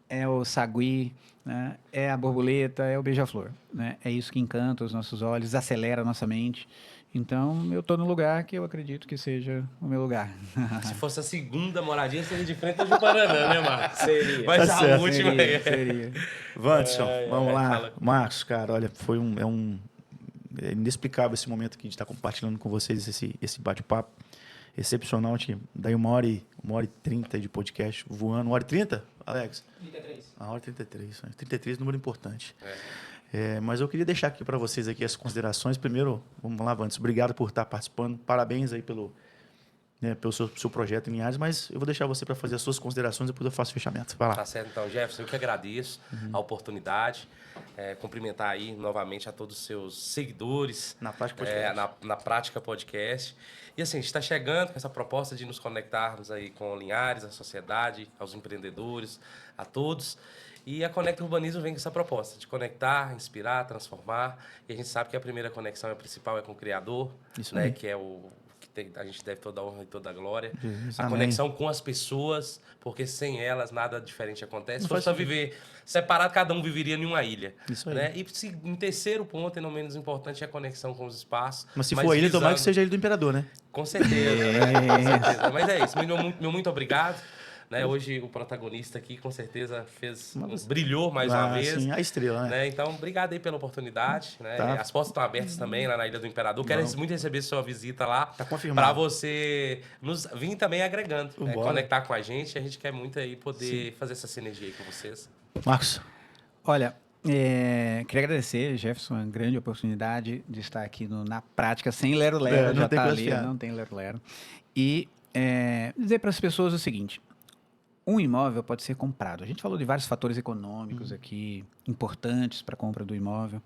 é o sagui, né? É a borboleta, é o beija-flor, né? É isso que encanta os nossos olhos, acelera a nossa mente. Então, eu estou no lugar que eu acredito que seja o meu lugar. Se fosse a segunda moradia, seria de frente ao Juparanã, né, Marcos? Seria. Mas Tá a certo. última Seria. Wanderson, vamos lá. fala. Marcos, cara, olha, é inexplicável esse momento que a gente está compartilhando com vocês, esse bate-papo excepcional. Daí 1h30 de podcast voando. 1h30, Alex? 33. 1h33. 33 é um número importante. Mas eu queria deixar aqui para vocês aqui as considerações. Primeiro, vamos lá, Wanderson, obrigado por estar participando. Parabéns aí pelo seu projeto em Linhares, mas eu vou deixar você para fazer as suas considerações e depois eu faço o fechamento. Vai lá. Tá certo, então, Jefferson, eu que agradeço a oportunidade. Cumprimentar aí novamente a todos os seus seguidores. Na Prática Podcast. Na Prática Podcast. E assim, a gente está chegando com essa proposta de nos conectarmos aí com Linhares, a sociedade, aos empreendedores, a todos. E a Conecta Urbanismo vem com essa proposta de conectar, inspirar, transformar. E a gente sabe que a primeira conexão, a principal, é com o Criador, Isso né, aí. que é o que a gente deve toda a honra e toda a glória. Jesus, A amém. conexão com as pessoas, porque sem elas nada diferente acontece. Não Se fosse só faz sentido. viver separado, cada um viveria em uma ilha. Isso aí. Né? E em terceiro ponto, e não menos importante, é a conexão com os espaços. Mas se for a ilha, tomara que visando- seja a ilha do imperador, né? Com certeza, né? Com certeza. Mas é isso. Meu muito obrigado. Né? Hoje o protagonista aqui, com certeza, brilhou mais uma vez. Sim, a estrela, né? Né? Então, obrigado aí pela oportunidade. Né? Tá. As portas estão abertas também lá na Ilha do Imperador. Quero muito receber sua visita lá. Tá confirmado. Para você nos vir também agregando, né? Bora. Conectar com a gente. A gente quer muito aí poder fazer essa sinergia aí com vocês. Marcos, Olha, queria agradecer, Jefferson, uma grande oportunidade de estar aqui na prática, sem lero-lero, não já tem está conversa ali, fiada. não tem lero-lero. E dizer para as pessoas o seguinte, um imóvel pode ser comprado. A gente falou de vários fatores econômicos aqui, importantes para a compra do imóvel,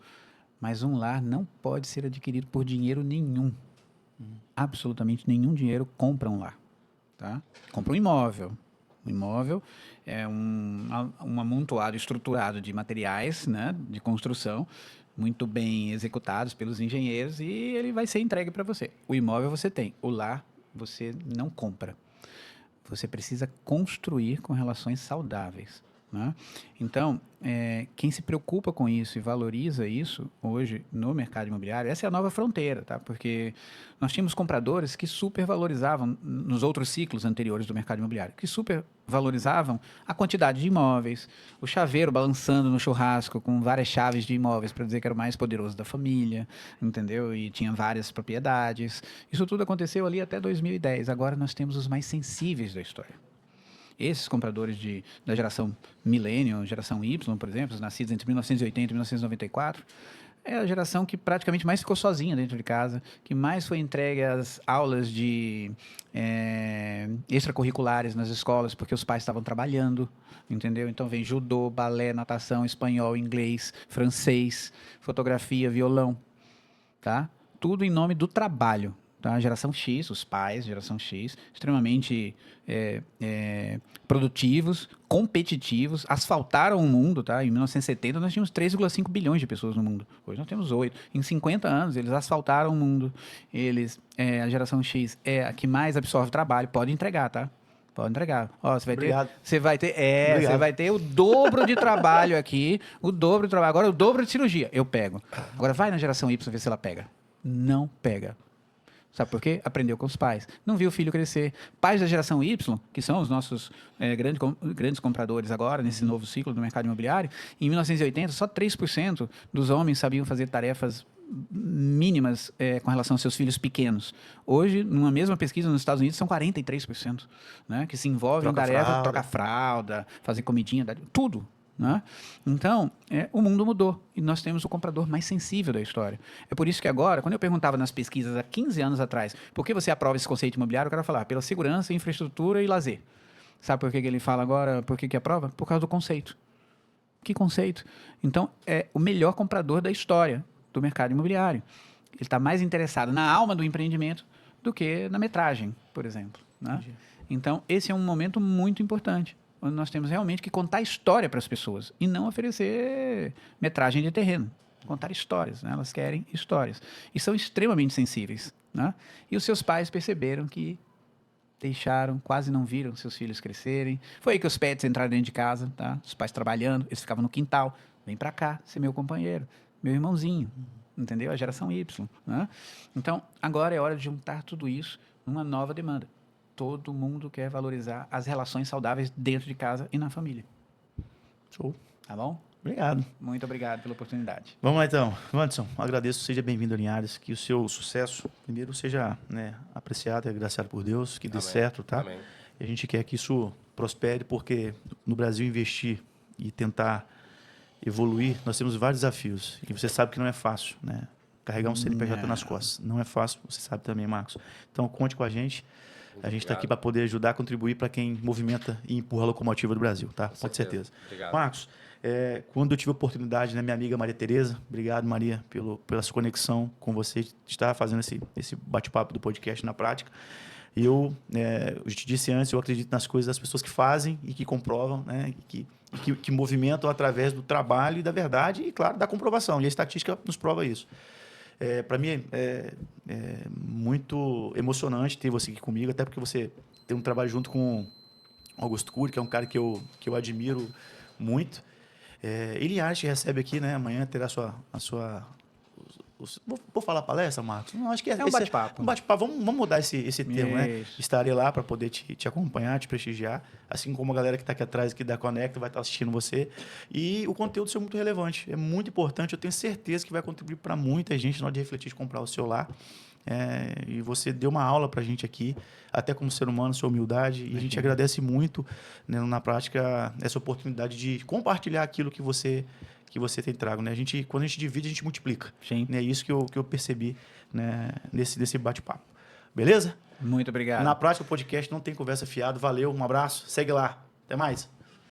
mas um lar não pode ser adquirido por dinheiro nenhum. Absolutamente nenhum dinheiro compra um lar. Tá? Compra um imóvel. Um imóvel é um amontoado estruturado de materiais, né, de construção, muito bem executados pelos engenheiros, e ele vai ser entregue para você. O imóvel você tem, o lar você não compra. Você precisa construir com relações saudáveis. Né? Então, quem se preocupa com isso e valoriza isso hoje no mercado imobiliário, essa é a nova fronteira, tá? Porque nós tínhamos compradores que supervalorizavam, nos outros ciclos anteriores do mercado imobiliário, que supervalorizavam a quantidade de imóveis, o chaveiro balançando no churrasco com várias chaves de imóveis para dizer que era o mais poderoso da família, entendeu? E tinha várias propriedades. Isso tudo aconteceu ali até 2010. Agora nós temos os mais sensíveis da história. Esses compradores da geração Millennium, geração Y, por exemplo, nascidos entre 1980 e 1994, é a geração que praticamente mais ficou sozinha dentro de casa, que mais foi entregue às aulas de extracurriculares nas escolas, porque os pais estavam trabalhando, entendeu? Então vem judô, balé, natação, espanhol, inglês, francês, fotografia, violão, tá? Tudo em nome do trabalho. Tá? Geração X, os pais, geração X, extremamente produtivos, competitivos, asfaltaram o mundo. Tá? Em 1970, nós tínhamos 3,5 bilhões de pessoas no mundo. Hoje nós temos 8. Em 50 anos, eles asfaltaram o mundo. A geração X é a que mais absorve trabalho. Pode entregar, tá? Pode entregar. Ó, Obrigado. você vai ter o dobro de trabalho aqui, o dobro de trabalho. Agora, o dobro de cirurgia. Eu pego. Agora, vai na geração Y ver se ela pega. Não pega. Sabe por quê? Aprendeu com os pais. Não viu o filho crescer. Pais da geração Y, que são os nossos grandes compradores agora, nesse novo ciclo do mercado imobiliário, em 1980, só 3% dos homens sabiam fazer tarefas mínimas com relação aos seus filhos pequenos. Hoje, numa mesma pesquisa nos Estados Unidos, são 43%, né, que se envolvem em tarefa, trocar fralda, fazer comidinha, tudo. Né? Então, o mundo mudou e nós temos o comprador mais sensível da história. É por isso que agora, quando eu perguntava nas pesquisas há 15 anos atrás, por que você aprova esse conceito imobiliário, eu quero falar pela segurança, infraestrutura e lazer. Sabe por que ele fala agora, por que aprova? Por causa do conceito. Que conceito? Então, é o melhor comprador da história do mercado imobiliário. Ele está mais interessado na alma do empreendimento do que na metragem, por exemplo. Né? Então, esse é um momento muito importante, onde nós temos realmente que contar história para as pessoas e não oferecer metragem de terreno. Contar histórias, né? Elas querem histórias. E são extremamente sensíveis. Né? E os seus pais perceberam que deixaram, quase não viram seus filhos crescerem. Foi aí que os pets entraram dentro de casa, tá? Os pais trabalhando, eles ficavam no quintal. Vem para cá, ser meu companheiro, meu irmãozinho. Entendeu? A geração Y. Né? Então, agora é hora de juntar tudo isso numa nova demanda. Todo mundo quer valorizar as relações saudáveis dentro de casa e na família. Show. Tá bom? Obrigado. Muito obrigado pela oportunidade. Vamos lá, então. Wanderson, agradeço. Seja bem-vindo a Linhares. Que o seu sucesso, primeiro, seja apreciado e agraciado por Deus. Que dê certo, tá? Amém. E a gente quer que isso prospere, porque no Brasil investir e tentar evoluir, nós temos vários desafios. E você sabe que não é fácil, né? Carregar um CNPJ nas costas. Não é fácil, você sabe também, Marcos. Então, conte com a gente. A gente está aqui para poder ajudar, contribuir para quem movimenta e empurra a locomotiva do Brasil, tá? Com certeza. Obrigado. Marcos, quando eu tive a oportunidade, né, minha amiga Maria Tereza, obrigado, Maria, pela sua conexão com você, de estar fazendo esse bate-papo do podcast na prática. E eu te disse antes, eu acredito nas coisas das pessoas que fazem e que comprovam, né, que movimentam através do trabalho e da verdade e, claro, da comprovação. E a estatística nos prova isso. Para mim é muito emocionante ter você aqui comigo, até porque você tem um trabalho junto com o Augusto Cury, que é um cara que eu admiro muito. E Linhares te recebe aqui, né? Amanhã terá a sua vou falar palestra, Marcos? Não, acho que É um bate-papo. Um bate-papo. Vamos mudar esse termo, né? Isso. Estarei lá para poder te acompanhar, te prestigiar, assim como a galera que está aqui atrás, aqui da Conecta, vai estar assistindo você. E o conteúdo seu é muito relevante, é muito importante. Eu tenho certeza que vai contribuir para muita gente na hora de refletir de comprar o celular. E você deu uma aula para a gente aqui, até como ser humano, sua humildade. E a gente agradece muito, né, na prática, essa oportunidade de compartilhar aquilo que você tem trago, né? Quando a gente divide, a gente multiplica. Sim. É isso que eu percebi, né, nesse bate-papo. Beleza? Muito obrigado. Na prática, o podcast não tem conversa fiado. Valeu, um abraço. Segue lá. Até mais.